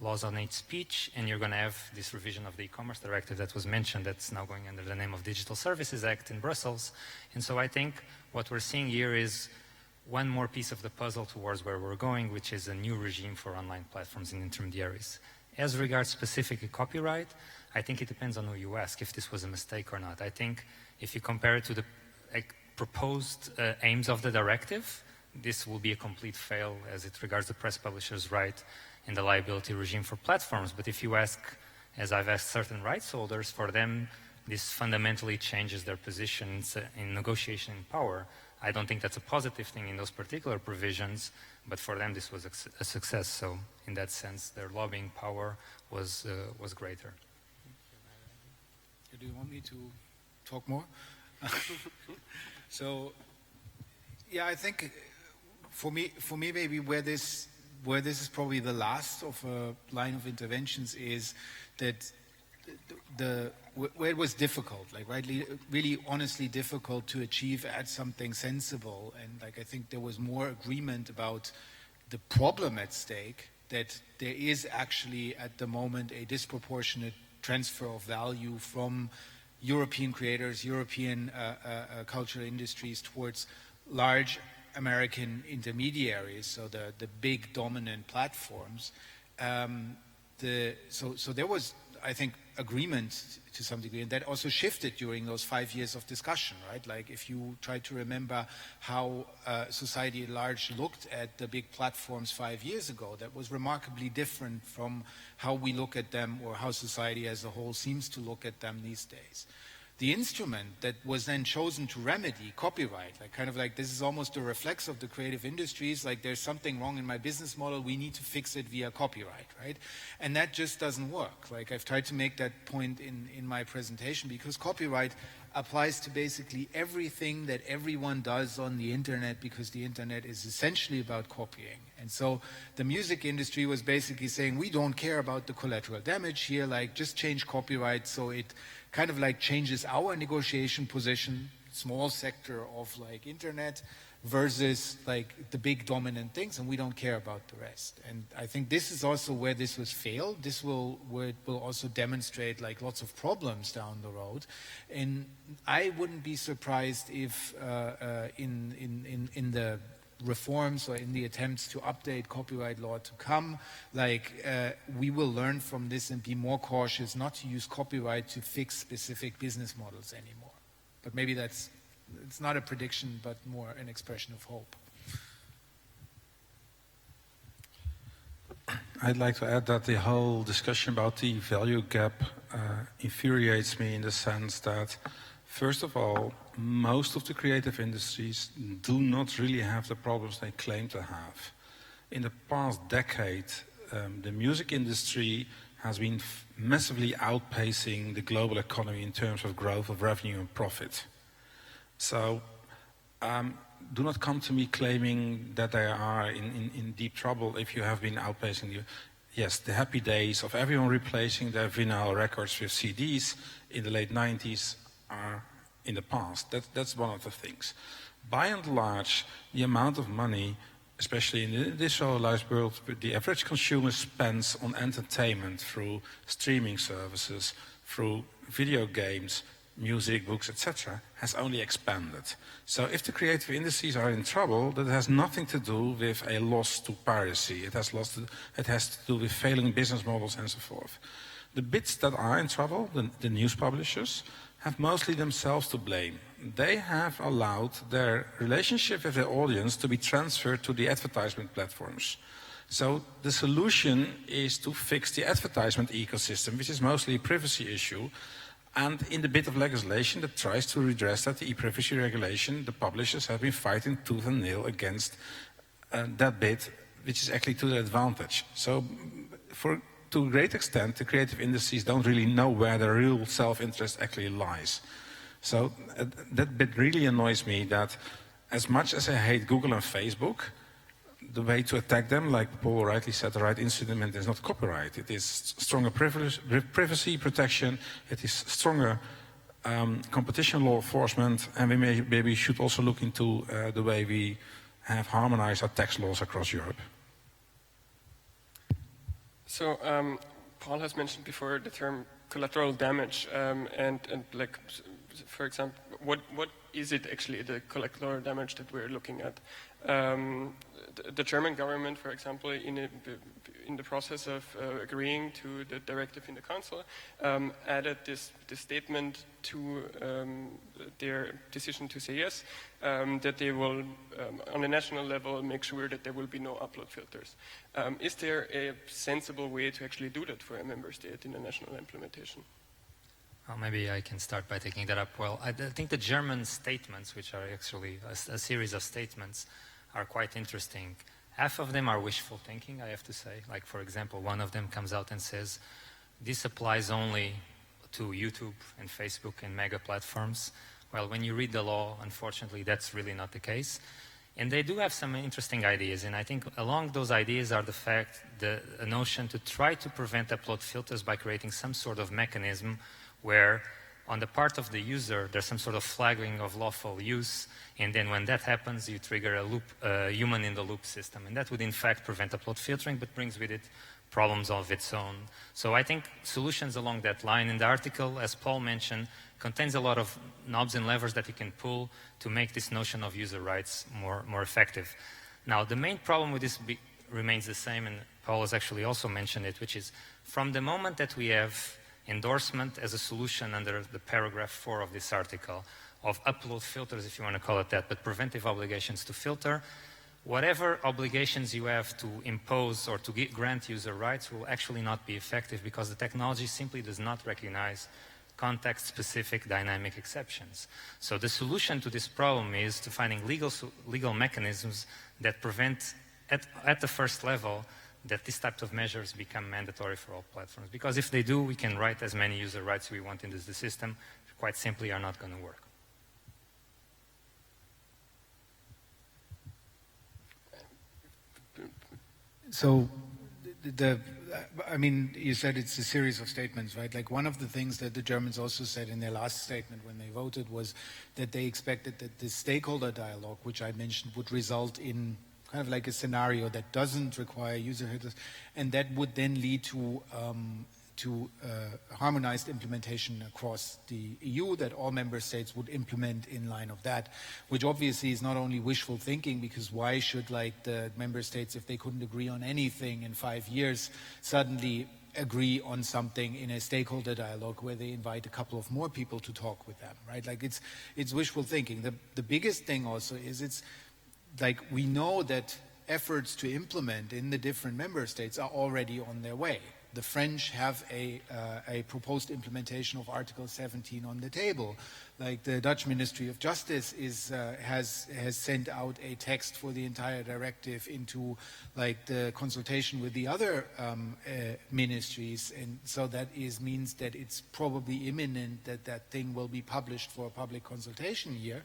laws on hate speech, and you're going to have this revision of the e-commerce directive that was mentioned that's now going under the name of Digital Services Act in Brussels. And so I think what we're seeing here is one more piece of the puzzle towards where we're going, which is a new regime for online platforms and intermediaries. As regards specifically copyright, I think it depends on who you ask if this was a mistake or not. I think if you compare it to the proposed aims of the directive, this will be a complete fail as it regards the press publisher's right in the liability regime for platforms. But if you ask, as I've asked certain rights holders, for them this fundamentally changes their positions in negotiation power. I don't think that's a positive thing in those particular provisions, but for them this was a success. So in that sense, their lobbying power was greater. Do you want me to talk more? So, yeah, I think for me, maybe where this is probably the last of a line of interventions is that where it was difficult, like really honestly difficult to achieve at something sensible, and like I think there was more agreement about the problem at stake, that there is actually at the moment a disproportionate transfer of value from European creators, European cultural industries towards large American intermediaries, so the big dominant platforms. So there was, I think, agreement to some degree, and that also shifted during those 5 years of discussion, right? Like if you try to remember how society at large looked at the big platforms 5 years ago, that was remarkably different from how we look at them or how society as a whole seems to look at them these days. The instrument that was then chosen to remedy copyright, like kind of like this is almost a reflex of the creative industries, like there's something wrong in my business model, we need to fix it via copyright, right? And that just doesn't work. Like I've tried to make that point in my presentation, because copyright applies to basically everything that everyone does on the internet, because the internet is essentially about copying. And so the music industry was basically saying, we don't care about the collateral damage here, like just change copyright so it kind of like changes our negotiation position, small sector of like internet versus like the big dominant things, and we don't care about the rest. And I think this is also where this was failed. This will where it will also demonstrate like lots of problems down the road. And I wouldn't be surprised if in the reforms or in the attempts to update copyright law to come, like we will learn from this and be more cautious not to use copyright to fix specific business models anymore. But maybe it's not a prediction, but more an expression of hope. I'd like to add that the whole discussion about the value gap infuriates me in the sense that, first of all, most of the creative industries do not really have the problems they claim to have. In the past decade, the music industry has been massively outpacing the global economy in terms of growth of revenue and profit. So do not come to me claiming that they are in deep trouble if you have been outpacing you. Yes, the happy days of everyone replacing their vinyl records with CDs in the late 90s are in the past. That's one of the things. By and large, the amount of money, especially in the digitalized world, the average consumer spends on entertainment through streaming services, through video games, music, books, etc., has only expanded. So if the creative industries are in trouble, that has nothing to do with a loss to piracy. It has to do with failing business models and so forth. The bits that are in trouble, the news publishers, have mostly themselves to blame. They have allowed their relationship with their audience to be transferred to the advertisement platforms. So the solution is to fix the advertisement ecosystem, which is mostly a privacy issue. And in the bit of legislation that tries to redress that, the e-privacy regulation, the publishers have been fighting tooth and nail against that bit, which is actually to their advantage. So to a great extent, the creative industries don't really know where their real self-interest actually lies. So that bit really annoys me, that as much as I hate Google and Facebook, the way to attack them, like Paul rightly said, the right instrument is not copyright. It is stronger privacy protection, it is stronger competition law enforcement, and we maybe should also look into the way we have harmonized our tax laws across Europe. So Paul has mentioned before the term collateral damage, and like, for example, what is it actually, the collateral damage that we're looking at? The German government, for example, in the process of agreeing to the directive in the council, added this statement to their decision to say yes, that they will, on a national level, make sure that there will be no upload filters. Is there a sensible way to actually do that for a member state in a national implementation? Well, maybe I can start by taking that up. Well, I think the German statements, which are actually a series of statements, are quite interesting. Half of them are wishful thinking, I have to say. Like, for example, one of them comes out and says, this applies only to YouTube and Facebook and mega platforms. Well, when you read the law, unfortunately, that's really not the case. And they do have some interesting ideas, and I think along those ideas are the notion to try to prevent upload filters by creating some sort of mechanism where on the part of the user, there's some sort of flagging of lawful use, and then when that happens, you trigger a loop, human-in-the-loop system, and that would in fact prevent upload filtering, but brings with it problems of its own. So I think solutions along that line in the article, as Paul mentioned, contains a lot of knobs and levers that you can pull to make this notion of user rights more effective. Now, the main problem with this remains the same, and Paul has actually also mentioned it, which is from the moment that we have endorsement as a solution under the paragraph 4 of this article of upload filters, if you want to call it that, but preventive obligations to filter, whatever obligations you have to impose or to grant user rights will actually not be effective because the technology simply does not recognize context-specific dynamic exceptions. So the solution to this problem is to finding legal mechanisms that prevent, at the first level, that these types of measures become mandatory for all platforms. Because if they do, we can write as many user rights we want into the system, quite simply are not going to work. So, I mean, you said it's a series of statements, right? Like one of the things that the Germans also said in their last statement when they voted was that they expected that the stakeholder dialogue, which I mentioned, would result in kind of like a scenario that doesn't require user headers, and that would then lead to harmonized implementation across the EU, that all member states would implement in line of that, which obviously is not only wishful thinking, because why should like the member states, if they couldn't agree on anything in 5 years, suddenly agree on something in a stakeholder dialogue where they invite a couple of more people to talk with them, right? Like it's wishful thinking. The biggest thing also is it's like we know that efforts to implement in the different member states are already on their way. The French have a proposed implementation of Article 17 on the table. Like the Dutch Ministry of Justice has sent out a text for the entire directive into like the consultation with the other ministries, and so that means that it's probably imminent that that thing will be published for a public consultation here.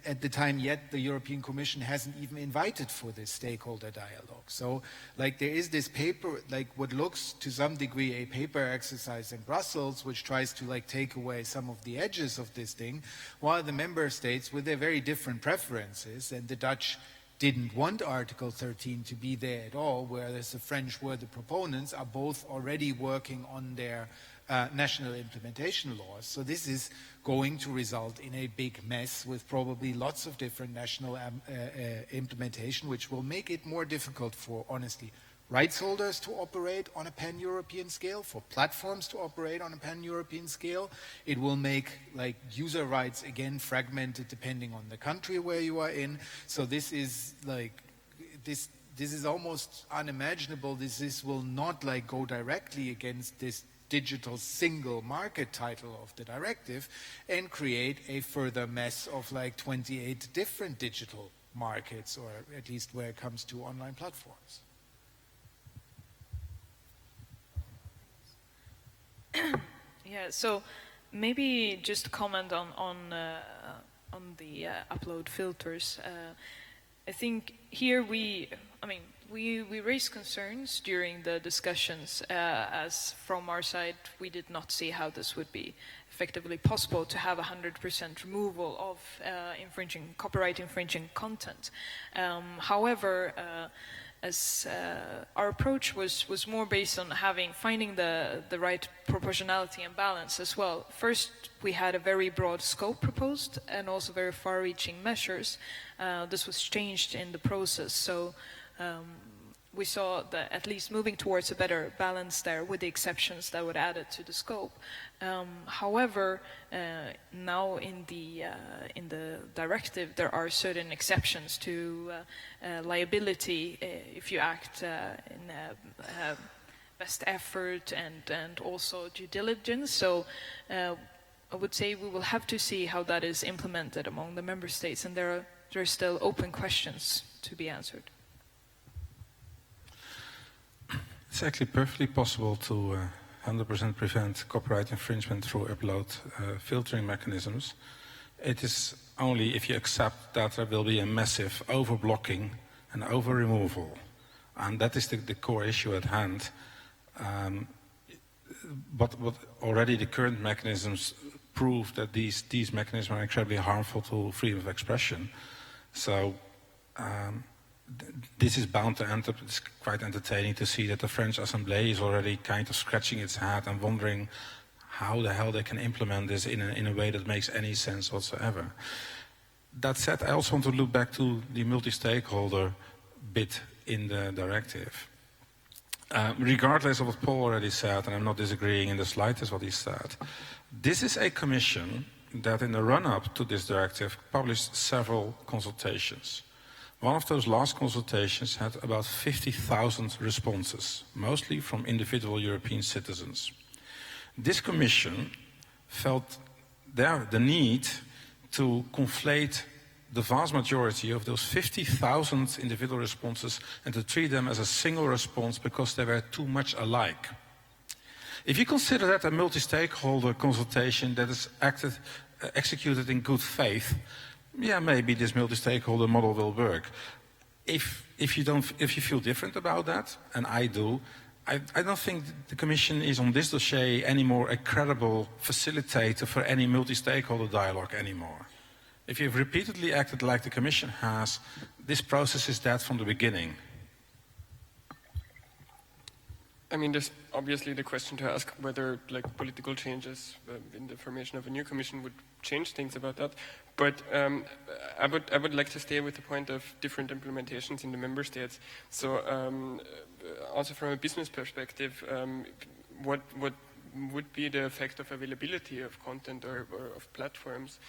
At the time yet, the European Commission hasn't even invited for this stakeholder dialogue. So like there is this paper, like what looks to some degree a paper exercise in Brussels, which tries to like take away some of the edges of this thing, while the member states with their very different preferences, and the Dutch didn't want Article 13 to be there at all, whereas the French were the proponents, are both already working on their national implementation laws. So this is going to result in a big mess with probably lots of different national implementation, which will make it more difficult for, honestly, rights holders to operate on a pan-European scale, for platforms to operate on a pan-European scale. It will make like user rights again fragmented depending on the country where you are in. So this is like this is almost unimaginable. This will not like go directly against this digital single market title of the directive and create a further mess of like 28 different digital markets, or at least where it comes to online platforms. Yeah, so maybe just to comment on the upload filters. I think here we raised concerns during the discussions, as from our side we did not see how this would be effectively possible to have 100% removal of copyright infringing content. However, as our approach was more based on finding the right proportionality and balance as well. First, we had a very broad scope proposed and also very far-reaching measures. This was changed in the process, so we saw that at least moving towards a better balance there with the exceptions that would add it to the scope. However, now in the directive there are certain exceptions to liability if you act in best effort and also due diligence. So I would say we will have to see how that is implemented among the member states, and there are still open questions to be answered. It's actually perfectly possible to 100% prevent copyright infringement through upload filtering mechanisms. It is only if you accept that there will be a massive overblocking and over-removal. And that is the core issue at hand. But what already the current mechanisms prove that these mechanisms are incredibly harmful to freedom of expression. So this is bound to end up, it's quite entertaining to see that the French Assembly is already kind of scratching its head and wondering how the hell they can implement this in a way that makes any sense whatsoever. That said, I also want to look back to the multi-stakeholder bit in the directive. Regardless of what Paul already said, and I'm not disagreeing in the slightest what he said, this is a commission that in the run-up to this directive published several consultations. One of those last consultations had about 50,000 responses, mostly from individual European citizens. This commission felt the need to conflate the vast majority of those 50,000 individual responses and to treat them as a single response because they were too much alike. If you consider that a multi-stakeholder consultation that is executed in good faith, yeah, maybe this multi-stakeholder model will work. If you feel different about that, and I do, I don't think the Commission is on this dossier anymore a credible facilitator for any multi-stakeholder dialogue anymore. If you've repeatedly acted like the Commission has, this process is dead from the beginning. I mean, there's obviously the question to ask whether political changes in the formation of a new commission would change things about that. But I would like to stay with the point of different implementations in the member states. So also from a business perspective, what would be the effect of availability of content or of platforms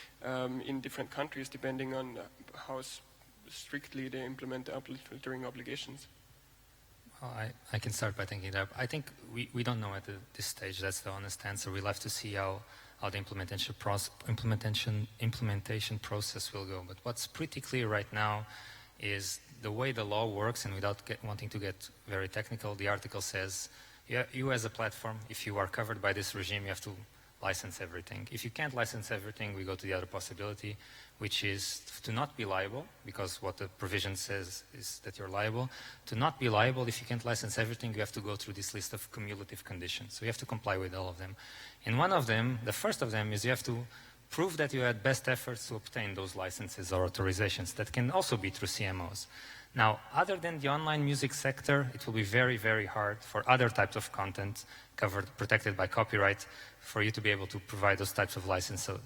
in different countries depending on how strictly they implement the filtering obligations? Well, I can start by thinking that. I think we don't know at this stage. That's the honest answer. We'll have to see how the implementation process will go. But what's pretty clear right now is the way the law works, and without wanting to get very technical, the article says, you as a platform, if you are covered by this regime, you have to license everything. If you can't license everything, we go to the other possibility, which is to not be liable, because what the provision says is that you're liable. To not be liable, if you can't license everything, you have to go through this list of cumulative conditions. So you have to comply with all of them. And one of them, the first of them, is you have to prove that you had best efforts to obtain those licenses or authorizations. That can also be through CMOs. Now, other than the online music sector, it will be very, very hard for other types of content protected by copyright for you to be able to provide those types of licenses.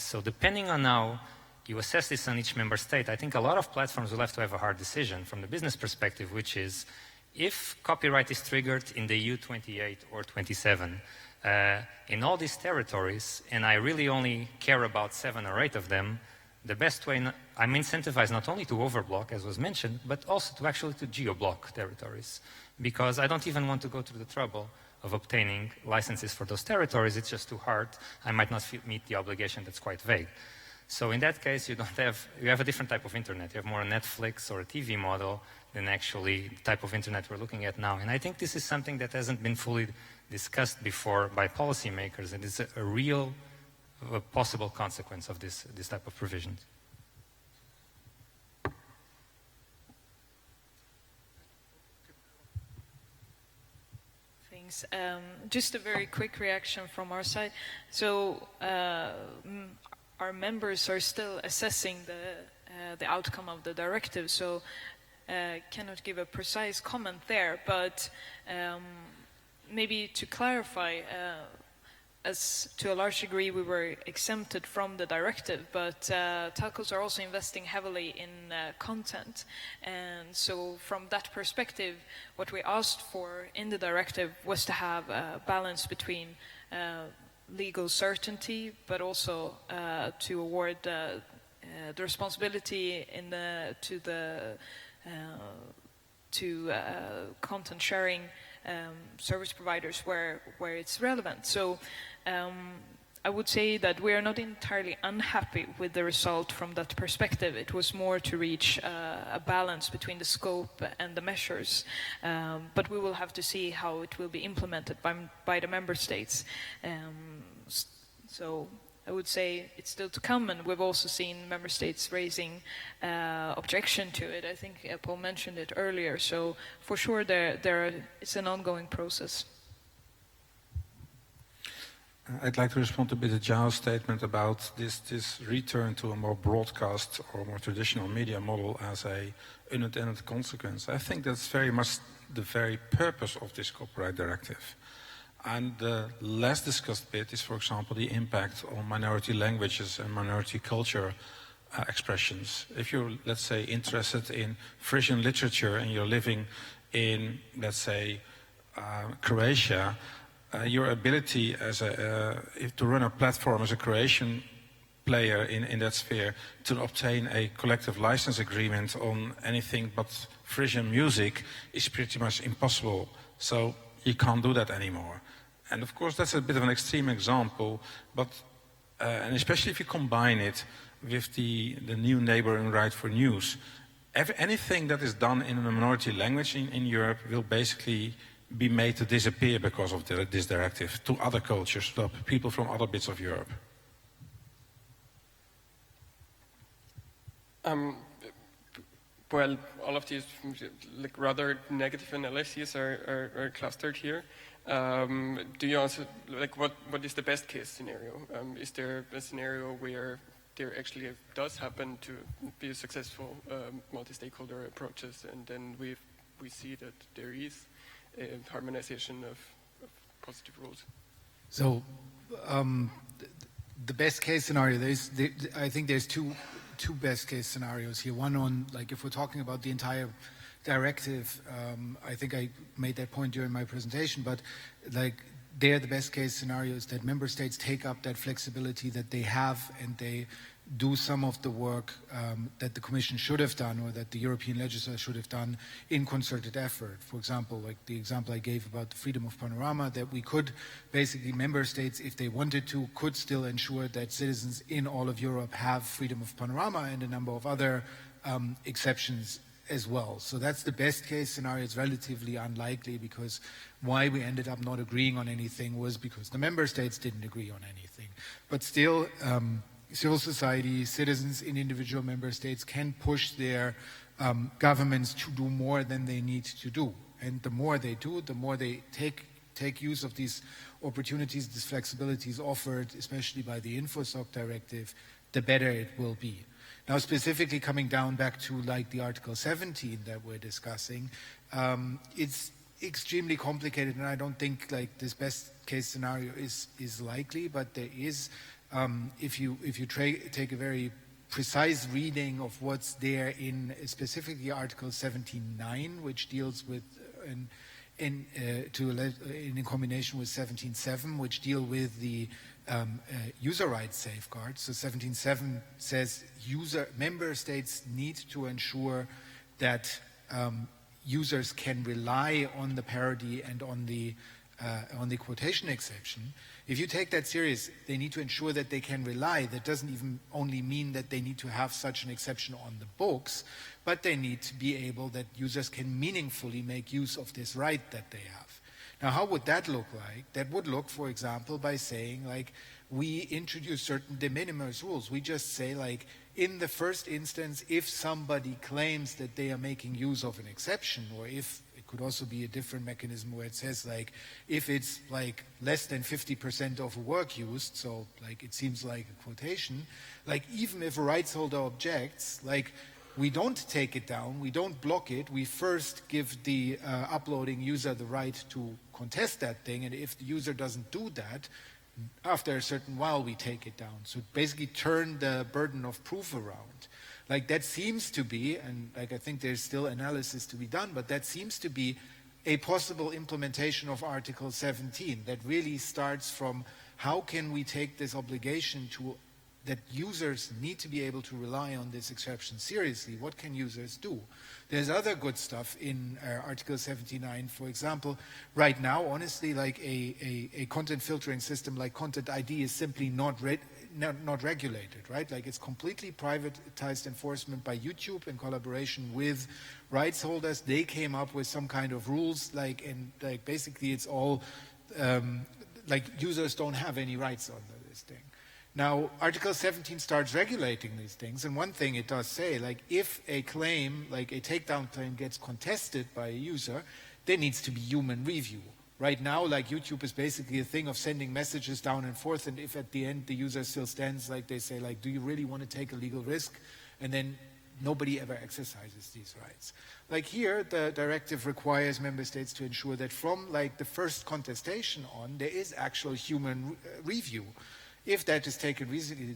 So depending on how you assess this on each member state, I think a lot of platforms will have to have a hard decision from the business perspective, which is if copyright is triggered in the EU 28 or 27, in all these territories, and I really only care about 7 or 8 of them, the best way, I'm incentivized not only to overblock, as was mentioned, but also to actually to geo-block territories. Because I don't even want to go through the trouble of obtaining licenses for those territories. It's just too hard. I might not meet the obligation that's quite vague. So in that case, you have a different type of internet. You have more a Netflix or a TV model than actually the type of internet we're looking at now. And I think this is something that hasn't been fully discussed before by policymakers. And it's a real possible consequence of this type of provisions. Thanks. Just a very quick reaction from our side. So our members are still assessing the outcome of the directive, so cannot give a precise comment there, but maybe to clarify, as to a large degree we were exempted from the directive, but telcos are also investing heavily in content. And so from that perspective, what we asked for in the directive was to have a balance between legal certainty, but also to award the responsibility to content sharing service providers where it's relevant. So I would say that we are not entirely unhappy with the result from that perspective. It was more to reach a balance between the scope and the measures. But we will have to see how it will be implemented by the member states. So I would say it's still to come, and we've also seen member states raising objection to it. I think Paul mentioned it earlier. So for sure, it's an ongoing process. I'd like to respond a bit to Zhao's statement about this return to a more broadcast or more traditional media model as a unintended consequence. I think that's very much the very purpose of this copyright directive. And the less discussed bit is, for example, the impact on minority languages and minority culture expressions. If you're, let's say, interested in Frisian literature and you're living in, let's say, Croatia, your ability as to run a platform as a Croatian player in that sphere to obtain a collective license agreement on anything but Frisian music is pretty much impossible. So you can't do that anymore. And of course that's a bit of an extreme example, but and especially if you combine it with the new neighboring right for news, anything that is done in a minority language in Europe will basically be made to disappear because of this directive to other cultures, to people from other bits of Europe. Well, all of these like rather negative analyses are clustered here. Do you also like what is the best case scenario? Is there a scenario where there actually does happen to be successful multi-stakeholder approaches, and then we see that there is a harmonization of positive rules? So the best case scenario, I think there's two best case scenarios here. One on, like, if we're talking about the entire directive, I think I made that point during my presentation, but like there the best case scenario is that member states take up that flexibility that they have and they do some of the work that the Commission should have done or that the European legislature should have done in concerted effort. For example, like the example I gave about the freedom of panorama, that we could basically, member states, if they wanted to, could still ensure that citizens in all of Europe have freedom of panorama and a number of other exceptions as well. So that's the best case scenario. It's relatively unlikely because why we ended up not agreeing on anything was because the member states didn't agree on anything. But still, civil society, citizens in individual member states can push their governments to do more than they need to do. And the more they do, the more they take use of these opportunities, these flexibilities offered, especially by the InfoSoc directive, the better it will be. Now, specifically coming down back to like the Article 17 that we're discussing, it's extremely complicated, and I don't think like this best case scenario is likely, but there is, if you take a very precise reading of what's there in specifically Article 17.9, which deals with in combination with 17.7, which deal with the user rights safeguards. So 17.7 says member states need to ensure that users can rely on the parody and on the quotation exception. If you take that serious, they need to ensure that they can rely. That doesn't even only mean that they need to have such an exception on the books, but they need to be able that users can meaningfully make use of this right that they have. Now, how would that look like? That would look, for example, by saying, like, we introduce certain de minimis rules. We just say, like, in the first instance, if somebody claims that they are making use of an exception, or if it could also be a different mechanism where it says, like, if it's, like, less than 50% of a work used, so, like, it seems like a quotation, like, even if a rights holder objects, like, we don't take it down, we don't block it, we first give the uploading user the right to contest that thing, and if the user doesn't do that, after a certain while we take it down. So basically turn the burden of proof around. Like that seems to be, and like I think there's still analysis to be done, but that seems to be a possible implementation of Article 17 that really starts from how can we take this obligation to that users need to be able to rely on this exception seriously. What can users do? There's other good stuff in Article 79. For example, right now, honestly, like a content filtering system like Content ID is simply not regulated, right? Like it's completely privatized enforcement by YouTube in collaboration with rights holders. They came up with some kind of rules, and basically it's all like users don't have any rights on this thing. Now, Article 17 starts regulating these things, and one thing it does say, like, if a claim, like a takedown claim, gets contested by a user, there needs to be human review. Right now, like YouTube is basically a thing of sending messages down and forth, and if at the end the user still stands, like they say, like, do you really want to take a legal risk? And then nobody ever exercises these rights. Like here, the directive requires member states to ensure that from like the first contestation on, there is actual human review. If that is taken reasonably,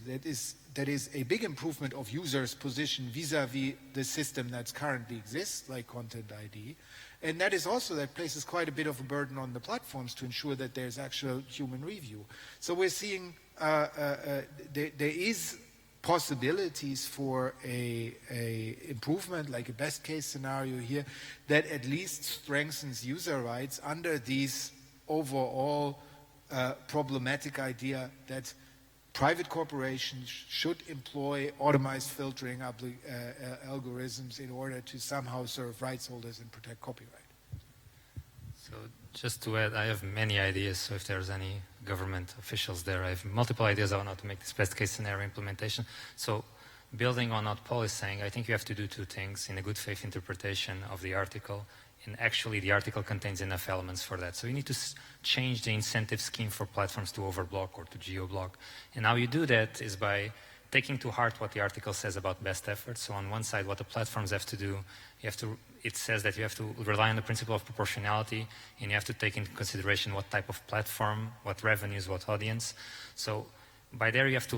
that is a big improvement of users' position vis-a-vis the system that currently exists, like Content ID. And that is also, that places quite a bit of a burden on the platforms to ensure that there's actual human review. So we're seeing there is possibilities for a improvement, like a best case scenario here, that at least strengthens user rights under these overall problematic idea that private corporations should employ automized filtering algorithms in order to somehow serve rights holders and protect copyright. So just to add, I have many ideas, so if there's any government officials there, I have multiple ideas on how to make this best case scenario implementation. So building on what Paul is saying, I think you have to do two things in a good faith interpretation of the article, and actually the article contains enough elements for that. So you need to change the incentive scheme for platforms to overblock or to geo-block. And how you do that is by taking to heart what the article says about best efforts. So on one side, what the platforms have to do, it says that you have to rely on the principle of proportionality, and you have to take into consideration what type of platform, what revenues, what audience. So by there you have to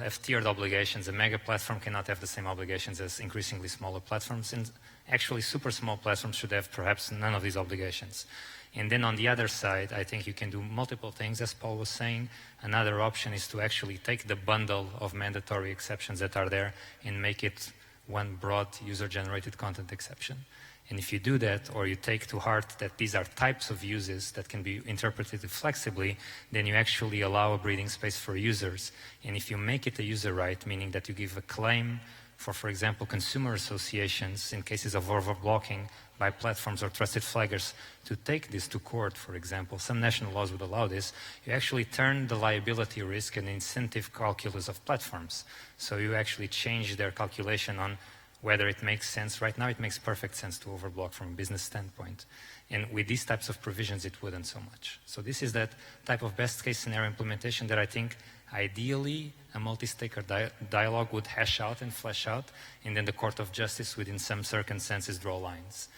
have tiered obligations. A mega platform cannot have the same obligations as increasingly smaller platforms, and actually super small platforms should have perhaps none of these obligations. And then on the other side, I think you can do multiple things, as Paul was saying. Another option is to actually take the bundle of mandatory exceptions that are there and make it one broad user-generated content exception. And if you do that, or you take to heart that these are types of uses that can be interpreted flexibly, then you actually allow a breathing space for users. And if you make it a user right, meaning that you give a claim for example, consumer associations in cases of overblocking by platforms or trusted flaggers to take this to court, for example, some national laws would allow this, you actually turn the liability risk and incentive calculus of platforms. So you actually change their calculation on whether it makes sense. Right now it makes perfect sense to overblock from a business standpoint. And with these types of provisions it wouldn't so much. So this is that type of best case scenario implementation that I think ideally a multi-stakeholder dialogue would hash out and flesh out, and then the Court of Justice within some circumstances draw lines.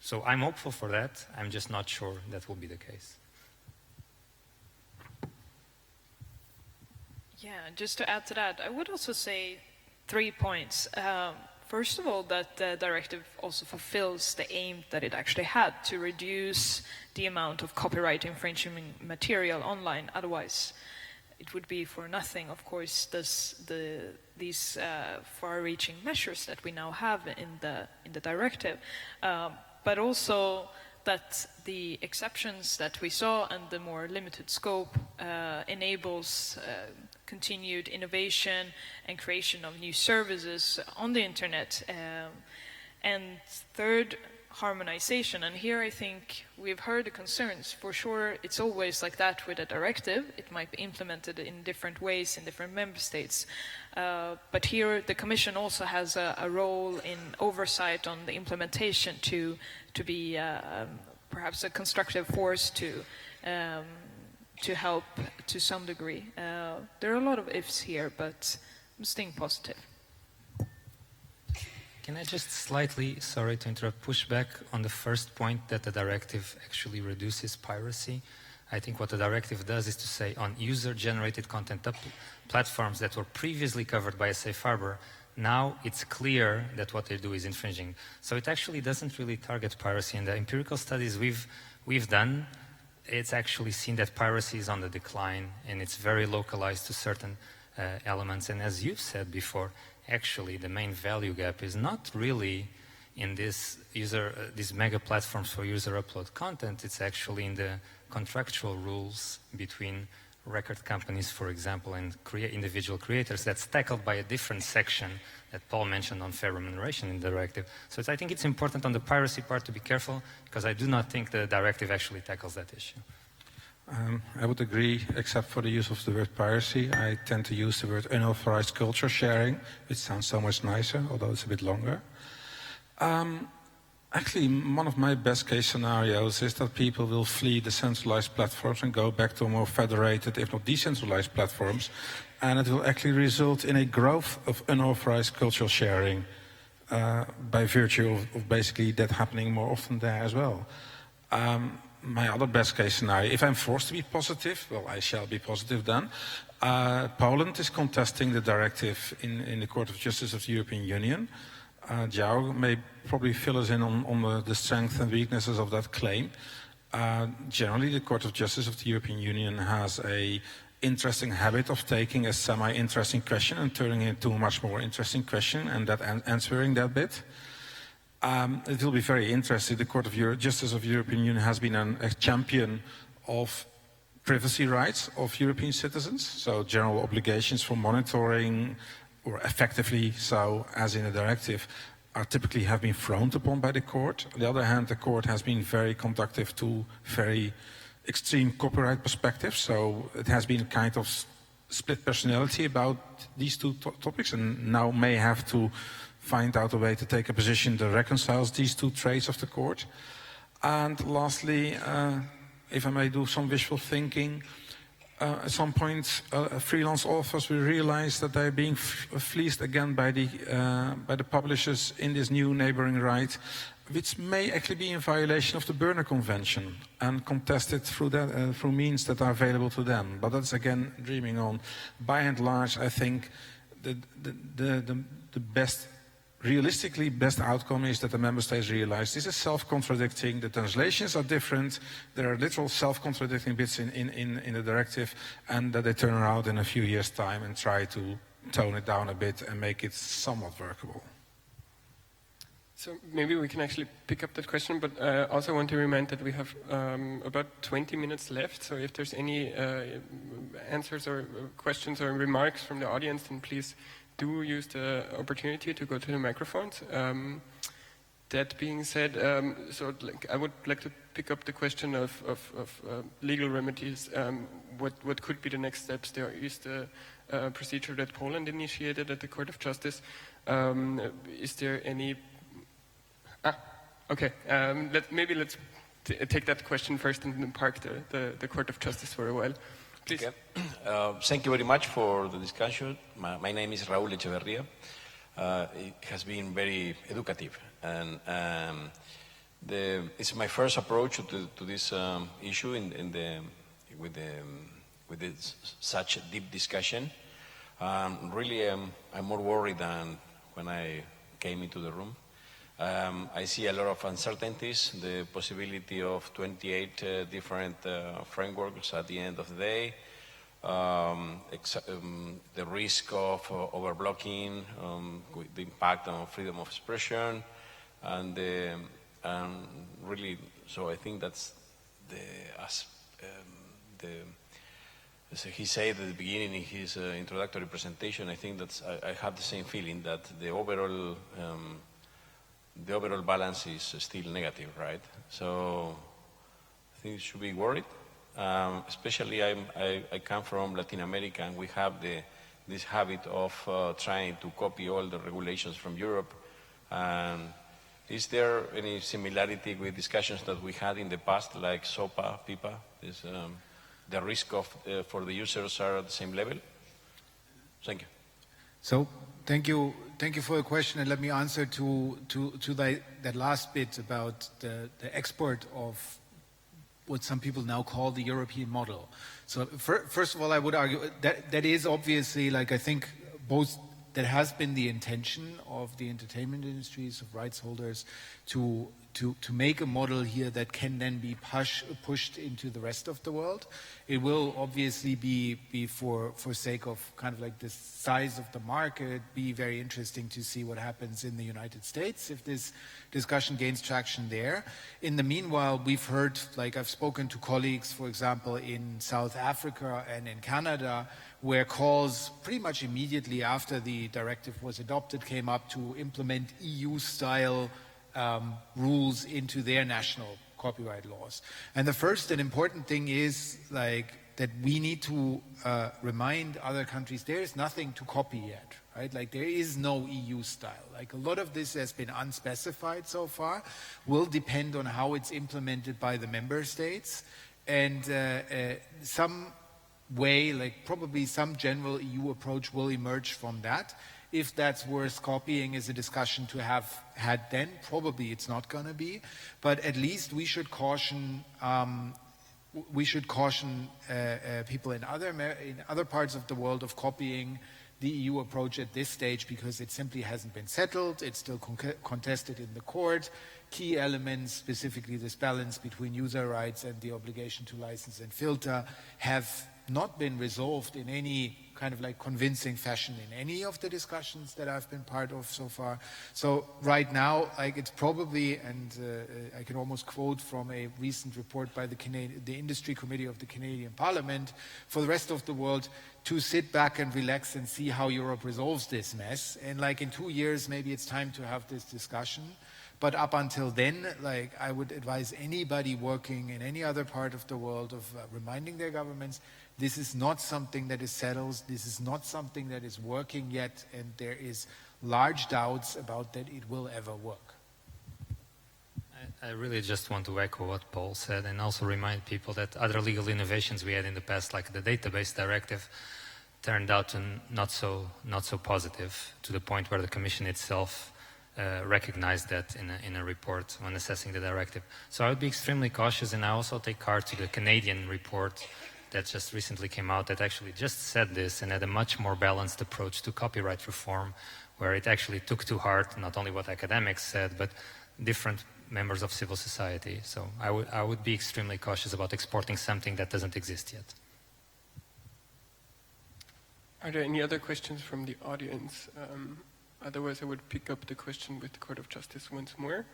So I'm hopeful for that. I'm just not sure that will be the case. Yeah, just to add to that, I would also say 3 points. First of all, that the directive also fulfills the aim that it actually had to reduce the amount of copyright infringing material online. Otherwise, it would be for nothing, of course, these far-reaching measures that we now have in the directive, but also that the exceptions that we saw and the more limited scope enables continued innovation and creation of new services on the internet. And third, harmonization. And here I think we've heard the concerns. For sure, it's always like that with a directive. It might be implemented in different ways in different member states. But here the Commission also has a role in oversight on the implementation to be perhaps a constructive force to help to some degree. There are a lot of ifs here, but I'm staying positive. Can I just slightly, sorry to interrupt, push back on the first point that the directive actually reduces piracy? I think what the directive does is to say on user-generated content platforms that were previously covered by a safe harbor, now it's clear that what they do is infringing. So it actually doesn't really target piracy. In the empirical studies we've done, it's actually seen that piracy is on the decline, and it's very localized to certain elements. And as you've said before, actually the main value gap is not really in these mega platforms for user upload content. It's actually in the contractual rules between record companies, for example, and individual creators. That's tackled by a different section that Paul mentioned on fair remuneration in the directive. So I think it's important on the piracy part to be careful, because I do not think the directive actually tackles that issue. I would agree, except for the use of the word piracy. I tend to use the word unauthorized culture sharing, which sounds so much nicer, although it's a bit longer. Actually, one of my best case scenarios is that people will flee the centralized platforms and go back to more federated, if not decentralized platforms, and it will actually result in a growth of unauthorized cultural sharing by virtue of basically that happening more often there as well. My other best case scenario, if I'm forced to be positive, well, I shall be positive then. Poland is contesting the directive in the Court of Justice of the European Union. João may probably fill us in on the strengths and weaknesses of that claim. Generally, the Court of Justice of the European Union has a interesting habit of taking a semi-interesting question and turning it into a much more interesting question and answering that bit. It will be very interesting. The Court of Justice of the European Union has been a champion of privacy rights of European citizens, so general obligations for monitoring, or effectively so, as in a directive, are typically have been frowned upon by the court. On the other hand, the court has been very conducive to very extreme copyright perspectives, so it has been kind of split personality about these two topics, and now may have to find out a way to take a position that reconciles these two traits of the court. And lastly, if I may do some wishful thinking, at some point, freelance authors will realize that they're being fleeced again by the publishers in this new neighboring right, which may actually be in violation of the Berner Convention and contested through through means that are available to them. But that's again dreaming on. By and large, I think the best. Realistically, best outcome is that the member states realize this is self-contradicting, the translations are different, there are literal self-contradicting bits in the directive, and that they turn around in a few years' time and try to tone it down a bit and make it somewhat workable. So maybe we can actually pick up that question, but I also want to remind that we have about 20 minutes left, so if there's any answers or questions or remarks from the audience, then please do use the opportunity to go to the microphones. That being said, I would like to pick up the question of legal remedies. What could be the next steps? There is the procedure that Poland initiated at the Court of Justice. Is there any... okay. Let's take that question first and then park the Court of Justice for a while. Please. Okay. Thank you very much for the discussion. My name is Raúl Echeverría. It has been very educative, and it's my first approach to this issue with such a deep discussion. Really, I'm more worried than when I came into the room. I see a lot of uncertainties, the possibility of 28 different frameworks at the end of the day, the risk of overblocking, the impact on freedom of expression, and really, so I think that's as he said at the beginning in his introductory presentation, I think I have the same feeling that the overall balance is still negative, right? So I think you should be worried. Especially I come from Latin America, and we have this habit of trying to copy all the regulations from Europe. Is there any similarity with discussions that we had in the past, like SOPA, PIPA? Is the risk for the users are at the same level? Thank you. So thank you for the question, and let me answer to that last bit about the export of what some people now call the European model. So first of all, I would argue that is obviously, like, I think both that has been the intention of the entertainment industries, of rights holders, to make a model here that can then be pushed into the rest of the world. It will obviously be for sake of kind of like the size of the market, be very interesting to see what happens in the United States if this discussion gains traction there. In the meanwhile, we've heard, like I've spoken to colleagues, for example, in South Africa and in Canada, where calls pretty much immediately after the directive was adopted came up to implement EU-style rules into their national copyright laws. And the first and important thing is, like, that we need to remind other countries there is nothing to copy yet, right? Like there is no EU style. Like a lot of this has been unspecified so far, will depend on how it's implemented by the member states, and some way, like probably some general EU approach will emerge from that. If that's worth copying is a discussion to have had then. Probably it's not going to be, but at least we should caution people in other parts of the world of copying the EU approach at this stage, because it simply hasn't been settled. It's still contested in the court. Key elements, specifically this balance between user rights and the obligation to license and filter, have not been resolved in any kind of like convincing fashion in any of the discussions that I've been part of so far. So right now, like it's probably, and I can almost quote from a recent report by the Industry Committee of the Canadian Parliament, for the rest of the world to sit back and relax and see how Europe resolves this mess. And like in 2 years, maybe it's time to have this discussion. But up until then, like I would advise anybody working in any other part of the world of reminding their governments, this is not something that is settled, this is not something that is working yet, and there is large doubts about that it will ever work. I really just want to echo what Paul said and also remind people that other legal innovations we had in the past, like the database directive, turned out to not so positive, to the point where the Commission itself recognized that in a report when assessing the directive. So I would be extremely cautious, and I also take heart to the Canadian report that just recently came out that actually just said this and had a much more balanced approach to copyright reform, where it actually took to heart not only what academics said, but different members of civil society. So I would be extremely cautious about exporting something that doesn't exist yet. Are there any other questions from the audience? Otherwise, I would pick up the question with the Court of Justice once more.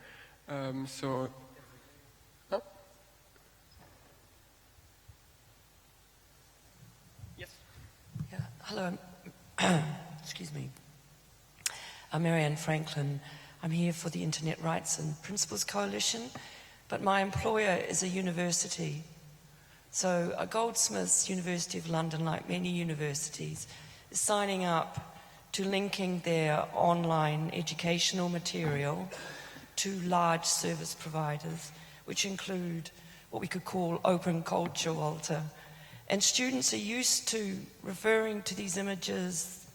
Yes. Yeah. Hello. Excuse me. I'm Marianne Franklin. I'm here for the Internet Rights and Principles Coalition, but my employer is a university. So Goldsmiths, University of London, like many universities, is signing up to linking their online educational material to large service providers, which include what we could call open culture, Walter. And students are used to referring to these images,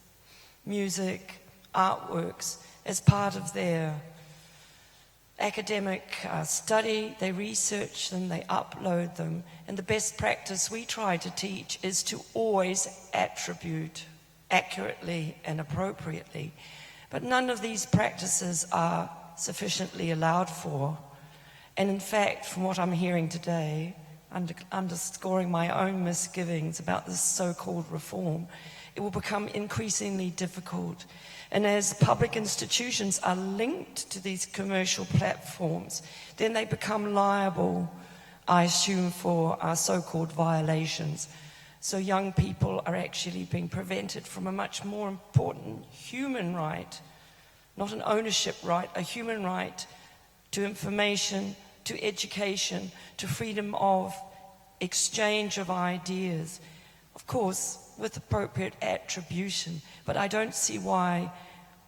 music, artworks as part of their academic study. They research them, they upload them, and the best practice we try to teach is to always attribute accurately and appropriately. But none of these practices are sufficiently allowed for. And in fact, from what I'm hearing today, underscoring my own misgivings about this so-called reform, it will become increasingly difficult. And as public institutions are linked to these commercial platforms, then they become liable, I assume, for our so-called violations. So young people are actually being prevented from a much more important human right, not an ownership right, a human right to information, to education, to freedom of exchange of ideas. Of course, with appropriate attribution, but I don't see why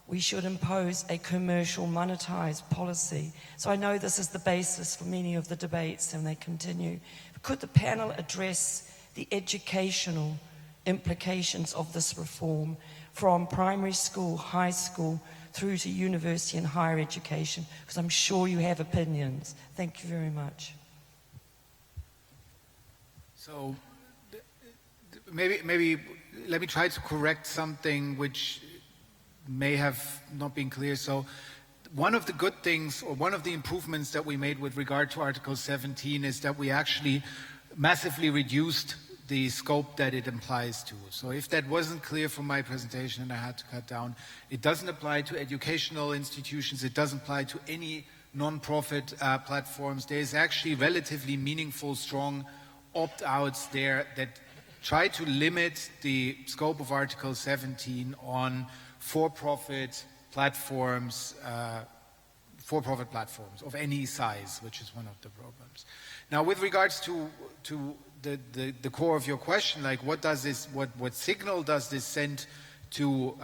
we should impose a commercial monetized policy. So I know this is the basis for many of the debates, and they continue. Could the panel address the educational implications of this reform from primary school, high school, through to university and higher education? Because I'm sure you have opinions. Thank you very much. So maybe let me try to correct something which may have not been clear. So one of the good things, or one of the improvements that we made with regard to Article 17 is that we actually massively reduced the scope that it applies to. So if that wasn't clear from my presentation and I had to cut down, it doesn't apply to educational institutions, it doesn't apply to any non-profit platforms. There's actually relatively meaningful, strong opt-outs there that try to limit the scope of Article 17 on for-profit platforms of any size, which is one of the problems. Now, with regards to the core of your question, like what signal does this send to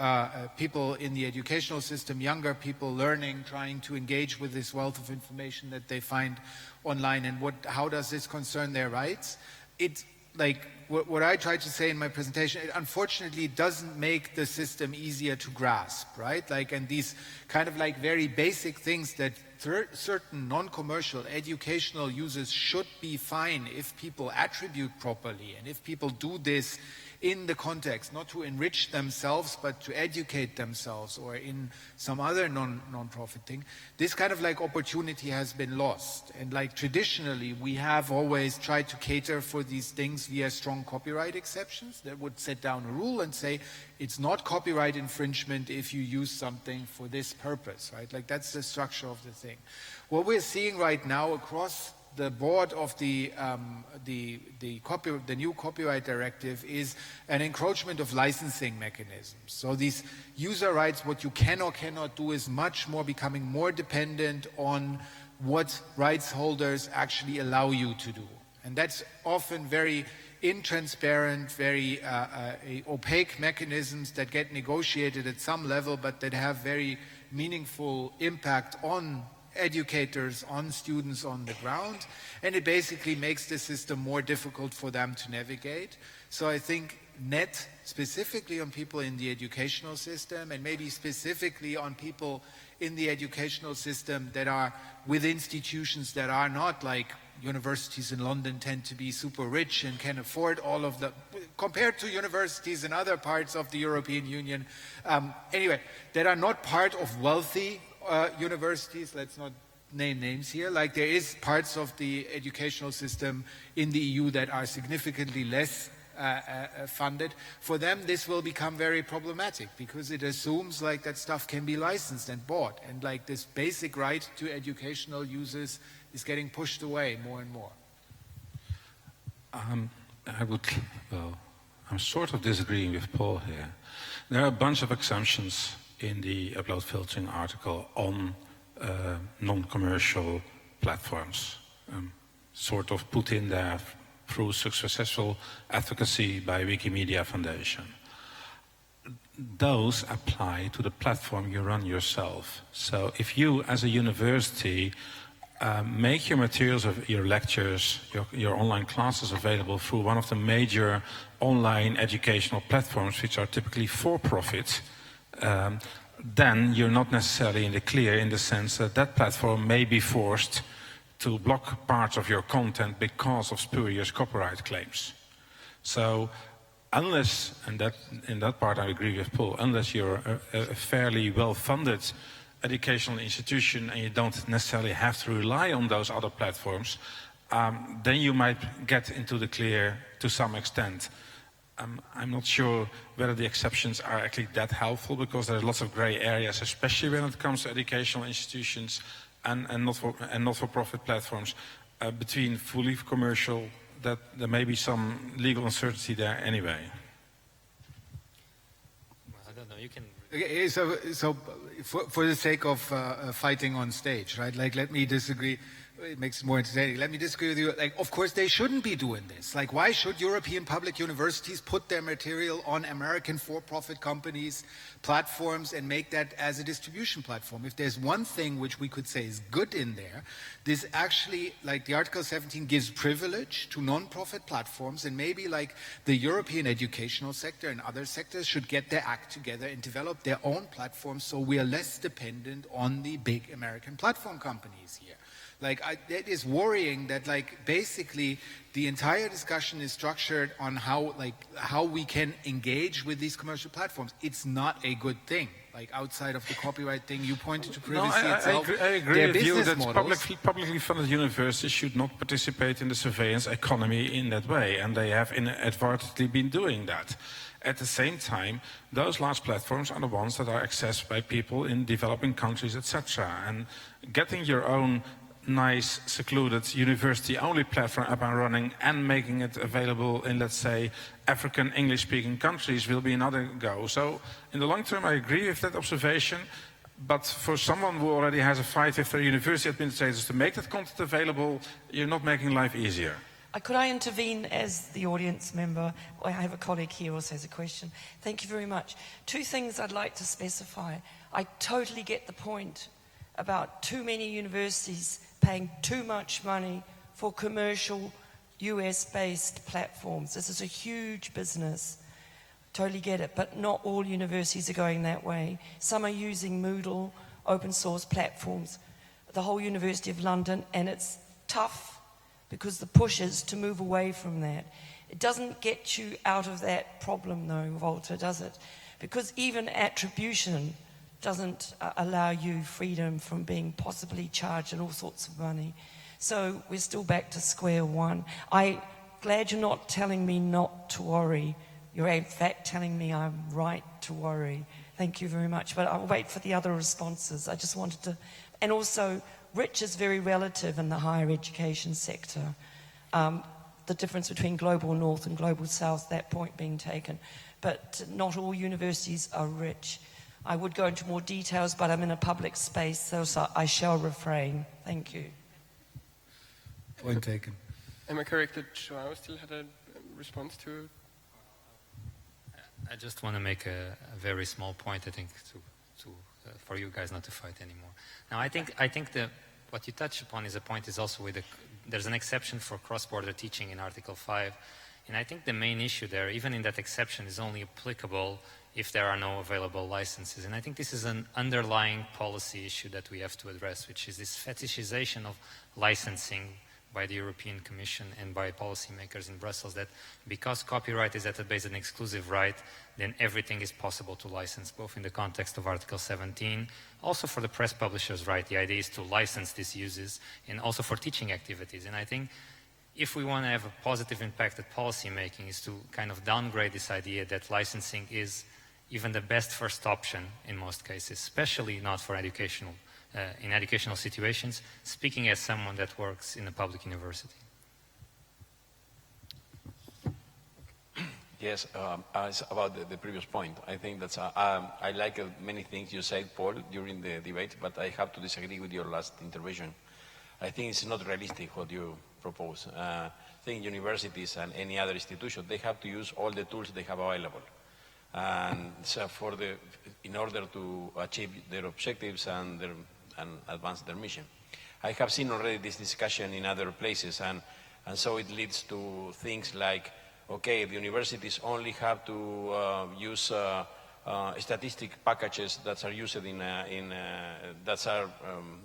people in the educational system, younger people learning, trying to engage with this wealth of information that they find online, and how does this concern their rights? It's like what I tried to say in my presentation, it unfortunately doesn't make the system easier to grasp, right? Like, and these kind of like very basic things that certain non-commercial educational users should be fine if people attribute properly and if people do this in the context, not to enrich themselves, but to educate themselves or in some other non-profit thing. This kind of like opportunity has been lost. And like traditionally, we have always tried to cater for these things via strong copyright exceptions that would set down a rule and say, it's not copyright infringement if you use something for this purpose, right? Like that's the structure of the thing. What we're seeing right now across the board of the new copyright directive is an encroachment of licensing mechanisms. So these user rights, what you can or cannot do is much more becoming more dependent on what rights holders actually allow you to do. And that's often very intransparent, very opaque mechanisms that get negotiated at some level, but that have very meaningful impact on educators, on students on the ground, and it basically makes the system more difficult for them to navigate. So I think net, specifically on people in the educational system, and maybe specifically on people in the educational system that are with institutions that are not like universities in London tend to be super rich and can afford all of the, compared to universities in other parts of the European Union, anyway, that are not part of wealthy universities. Let's not name names here. Like there is parts of the educational system in the EU that are significantly less funded. For them, this will become very problematic because it assumes like that stuff can be licensed and bought, and like this basic right to educational users is getting pushed away more and more. I'm sort of disagreeing with Paul here. There are a bunch of exemptions in the upload filtering article on non-commercial platforms, sort of put in there through successful advocacy by Wikimedia Foundation. Those apply to the platform you run yourself. So if you, as a university, make your materials, of your lectures, your online classes available through one of the major online educational platforms, which are typically for-profit, then you're not necessarily in the clear in the sense that that platform may be forced to block parts of your content because of spurious copyright claims. So unless, and that, in that part I agree with Paul, unless you're a fairly well-funded educational institution and you don't necessarily have to rely on those other platforms, then you might get into the clear to some extent. I'm not sure whether the exceptions are actually that helpful because there's lots of gray areas, especially when it comes to educational institutions and not-for-profit platforms. Between fully commercial, that there may be some legal uncertainty there anyway. Well, I don't know, you can... Okay, so for the sake of fighting on stage, right? Like, let me disagree. It makes it more entertaining. Let me disagree with you. Like, of course, they shouldn't be doing this. Like, why should European public universities put their material on American for-profit companies' platforms and make that as a distribution platform? If there's one thing which we could say is good in there, this actually, like the Article 17 gives privilege to non-profit platforms, and maybe like the European educational sector and other sectors should get their act together and develop their own platforms so we are less dependent on the big American platform companies here. Like, it is worrying that, like, basically the entire discussion is structured on how we can engage with these commercial platforms. It's not a good thing. Like, outside of the copyright thing, you pointed to privacy itself. I agree with you that models. publicly funded universities should not participate in the surveillance economy in that way, and they have inadvertently been doing that. At the same time, those large platforms are the ones that are accessed by people in developing countries, etc. And getting your own nice, secluded, university-only platform up and running and making it available in, let's say, African English-speaking countries will be another go. So, in the long term, I agree with that observation, but for someone who already has a fight with their university administrators to make that content available, you're not making life easier. Could I intervene as the audience member? I have a colleague here who also has a question. Thank you very much. Two things I'd like to specify. I totally get the point about too many universities paying too much money for commercial US-based platforms. This is a huge business. Totally get it, but not all universities are going that way. Some are using Moodle, open source platforms, the whole University of London, and it's tough because the push is to move away from that. It doesn't get you out of that problem though, Walter, does it? Because even attribution doesn't allow you freedom from being possibly charged and all sorts of money. So we're still back to square one. I'm glad you're not telling me not to worry. You're in fact telling me I'm right to worry. Thank you very much. But I'll wait for the other responses. I just wanted to... And also, rich is very relative in the higher education sector. The difference between global north and global south, that point being taken. But not all universities are rich. I would go into more details, but I'm in a public space, so I shall refrain. Thank you. Point taken. Am I correct that Joao still had a response to? I just want to make a very small point, I think, for you guys not to fight anymore. Now, I think what you touch upon is a point is also with there's an exception for cross-border teaching in Article 5, and I think the main issue there, even in that exception, is only applicable if there are no available licenses. And I think this is an underlying policy issue that we have to address, which is this fetishization of licensing by the European Commission and by policymakers in Brussels, that because copyright is at a base an exclusive right, then everything is possible to license, both in the context of Article 17, also for the press publishers' right. The idea is to license these uses, and also for teaching activities. And I think if we want to have a positive impact at policymaking, is to kind of downgrade this idea that licensing is even the best first option in most cases, especially not for educational in educational situations, speaking as someone that works in a public university. Yes, about the previous point. I think that's, I like many things you said, Paul, during the debate, but I have to disagree with your last intervention. I think it's not realistic what you propose. I think universities and any other institution, they have to use all the tools they have available. And so in order to achieve their objectives and advance their mission. I have seen already this discussion in other places, and so it leads to things like, okay, the universities only have to use statistic packages that are used that are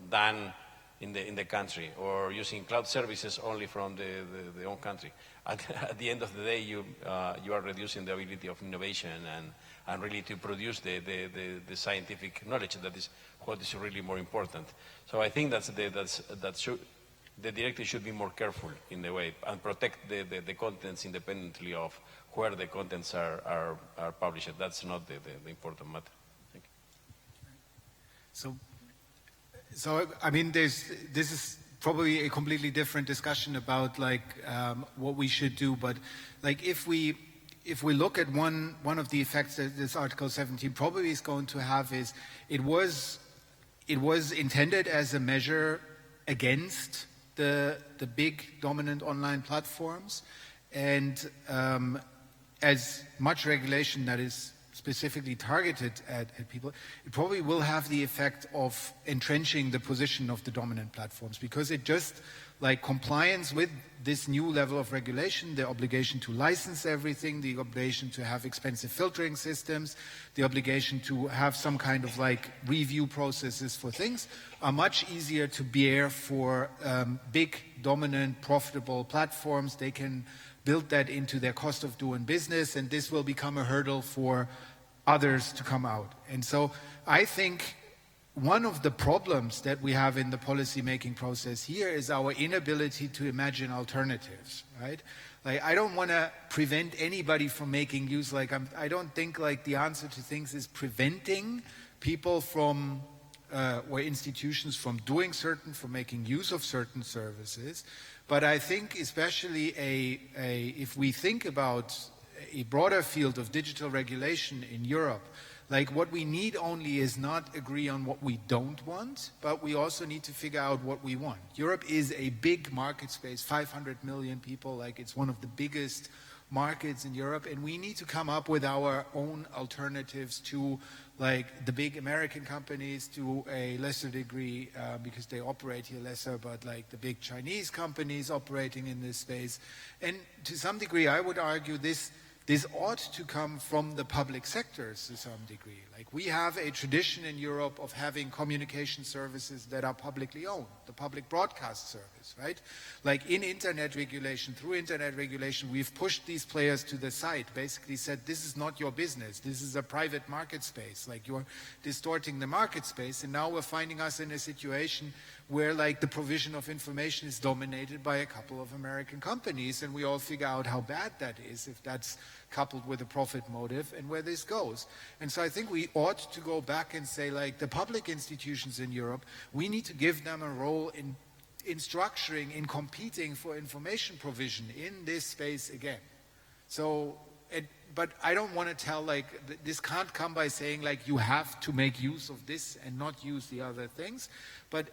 done in the country, or using cloud services only from the own country. At the end of the day, you are reducing the ability of innovation and really to produce the scientific knowledge that is what is really more important. So I think the directive should be more careful in the way and protect the contents independently of where the contents are published. That's not the important matter. Thank you. So I mean, this is probably a completely different discussion about what we should do. But like if we look at one of the effects that this Article 17 probably is going to have is it was intended as a measure against the big dominant online platforms, and as much regulation that is specifically targeted at people, it probably will have the effect of entrenching the position of the dominant platforms, because it just, like, compliance with this new level of regulation, the obligation to license everything, the obligation to have expensive filtering systems, the obligation to have some kind of review processes for things, are much easier to bear for big, dominant, profitable platforms. They can build that into their cost of doing business, and this will become a hurdle for others to come out. And so I think one of the problems that we have in the policy-making process here is our inability to imagine alternatives, right? Like, I don't want to prevent anybody from making use, I don't think the answer to things is preventing people from, or institutions from from making use of certain services. But I think especially if we think about a broader field of digital regulation in Europe, Like what we need only is not agree on what we don't want, but we also need to figure out what we want. Europe is a big market space, 500 million people, like it's one of the biggest markets in Europe, and we need to come up with our own alternatives to like the big American companies, to a lesser degree because they operate here lesser, but like the big Chinese companies operating in this space. And to some degree, I would argue this ought to come from the public sectors to some degree. Like we have a tradition in Europe of having communication services that are publicly owned, the public broadcast service, right? Like in internet regulation, through internet regulation, we've pushed these players to the side, basically said, this is not your business, this is a private market space, like you're distorting the market space, and now we're finding us in a situation where like the provision of information is dominated by a couple of American companies, and we all figure out how bad that is if that's coupled with a profit motive and where this goes. And so I think we ought to go back and say, like, the public institutions in Europe, we need to give them a role in structuring, in competing for information provision in this space again. So, but I don't want to tell, like, this can't come by saying, like, you have to make use of this and not use the other things. But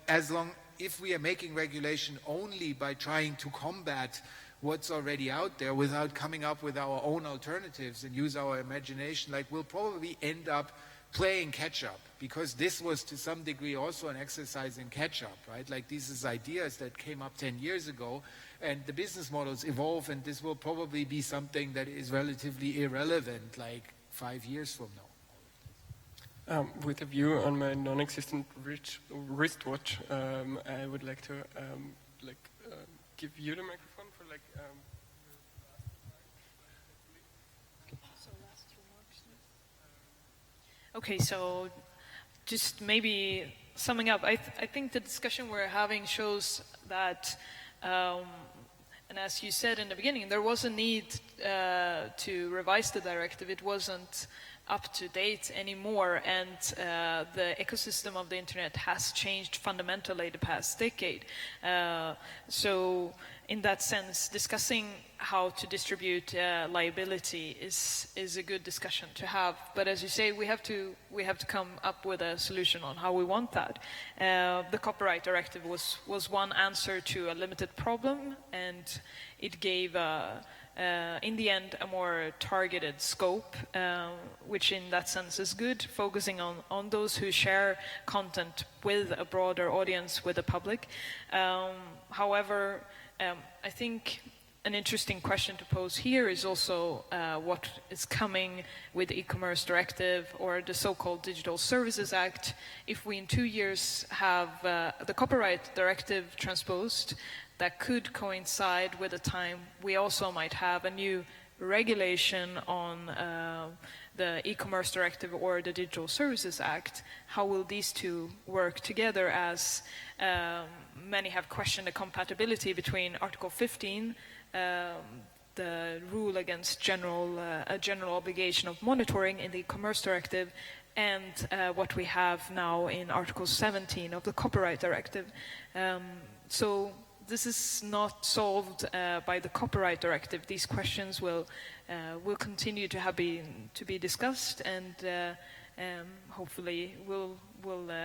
if we are making regulation only by trying to combat what's already out there without coming up with our own alternatives and use our imagination, like we'll probably end up playing catch-up, because this was to some degree also an exercise in catch-up, right? Like these is ideas that came up 10 years ago, and the business models evolve, and this will probably be something that is relatively irrelevant like 5 years from now. With a view on my non-existent wristwatch, I would like to give you the microphone. Okay, so just maybe summing up, I think the discussion we're having shows that, and as you said in the beginning, there was a need to revise the directive. It wasn't up to date anymore, and the ecosystem of the internet has changed fundamentally the past decade. So in that sense, discussing how to distribute liability is a good discussion to have. But as you say, we have to come up with a solution on how we want that. The copyright directive was one answer to a limited problem, and it gave in the end a more targeted scope, which in that sense is good, focusing on those who share content with a broader audience, with the public. However, I think an interesting question to pose here is also what is coming with the e-commerce directive or the so-called Digital Services Act. If we in 2 years have the copyright directive transposed, that could coincide with the time we also might have a new regulation on the e-commerce directive or the Digital Services Act. How will these two work together, as many have questioned the compatibility between Article 15, the rule against a general obligation of monitoring in the e-commerce directive, and what we have now in Article 17 of the copyright directive. So this is not solved by the copyright directive. These questions will continue to be discussed, and hopefully we'll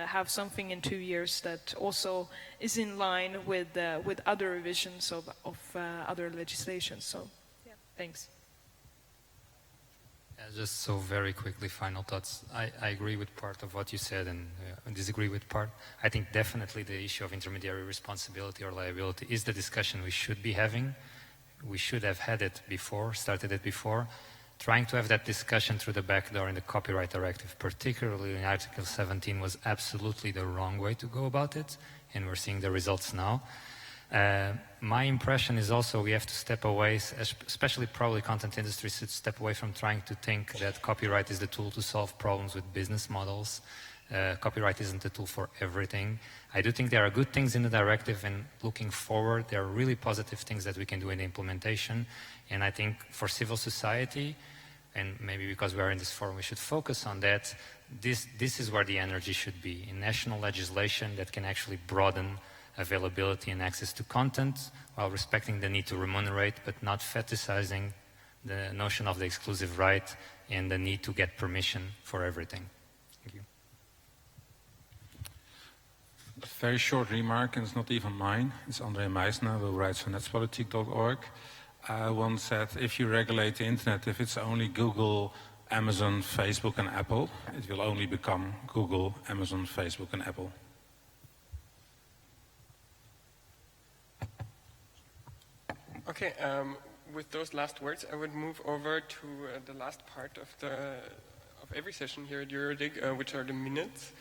have something in 2 years that also is in line with other revisions of other legislation. So, yeah, thanks. Just so very quickly, final thoughts. I agree with part of what you said and disagree with part. I think definitely the issue of intermediary responsibility or liability is the discussion we should be having. We should have had it before, started it before. Trying to have that discussion through the back door in the copyright directive, particularly in Article 17, was absolutely the wrong way to go about it, and we're seeing the results now. My impression is also we have to step away, especially probably content industry, should step away from trying to think that copyright is the tool to solve problems with business models. Copyright isn't a tool for everything. I do think there are good things in the directive, and looking forward, there are really positive things that we can do in the implementation. And I think for civil society, and maybe because we are in this forum, we should focus on that. This is where the energy should be, in national legislation that can actually broaden availability and access to content while respecting the need to remunerate, but not fetishizing the notion of the exclusive right in the need to get permission for everything. Thank you. A very short remark, and it's not even mine. It's André Meisner, who writes for netspolitiek.org. Once said, if you regulate the internet, if it's only Google, Amazon, Facebook and Apple, it will only become Google, Amazon, Facebook and Apple. Okay, with those last words, I would move over to the last part of every session here at EuroDIG, which are the minutes.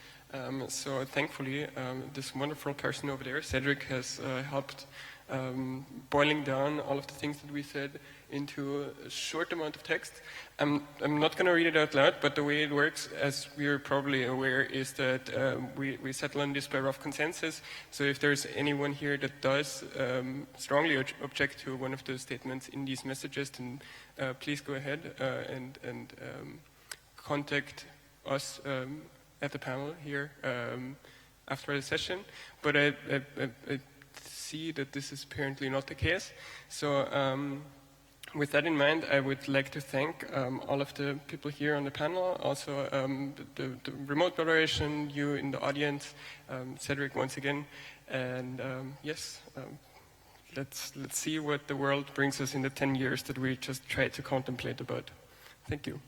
So thankfully, this wonderful person over there, Cedric, has helped boiling down all of the things that we said into a short amount of text. I'm not going to read it out loud, but the way it works, as we're probably aware, is that we settle on this by rough consensus. So if there's anyone here that does strongly object to one of the statements in these messages, then please go ahead and contact us at the panel here after the session. But I see that this is apparently not the case. So with that in mind, I would like to thank all of the people here on the panel, also the remote moderation, you in the audience, Cedric once again, and yes, let's see what the world brings us in the 10 years that we just tried to contemplate about. Thank you.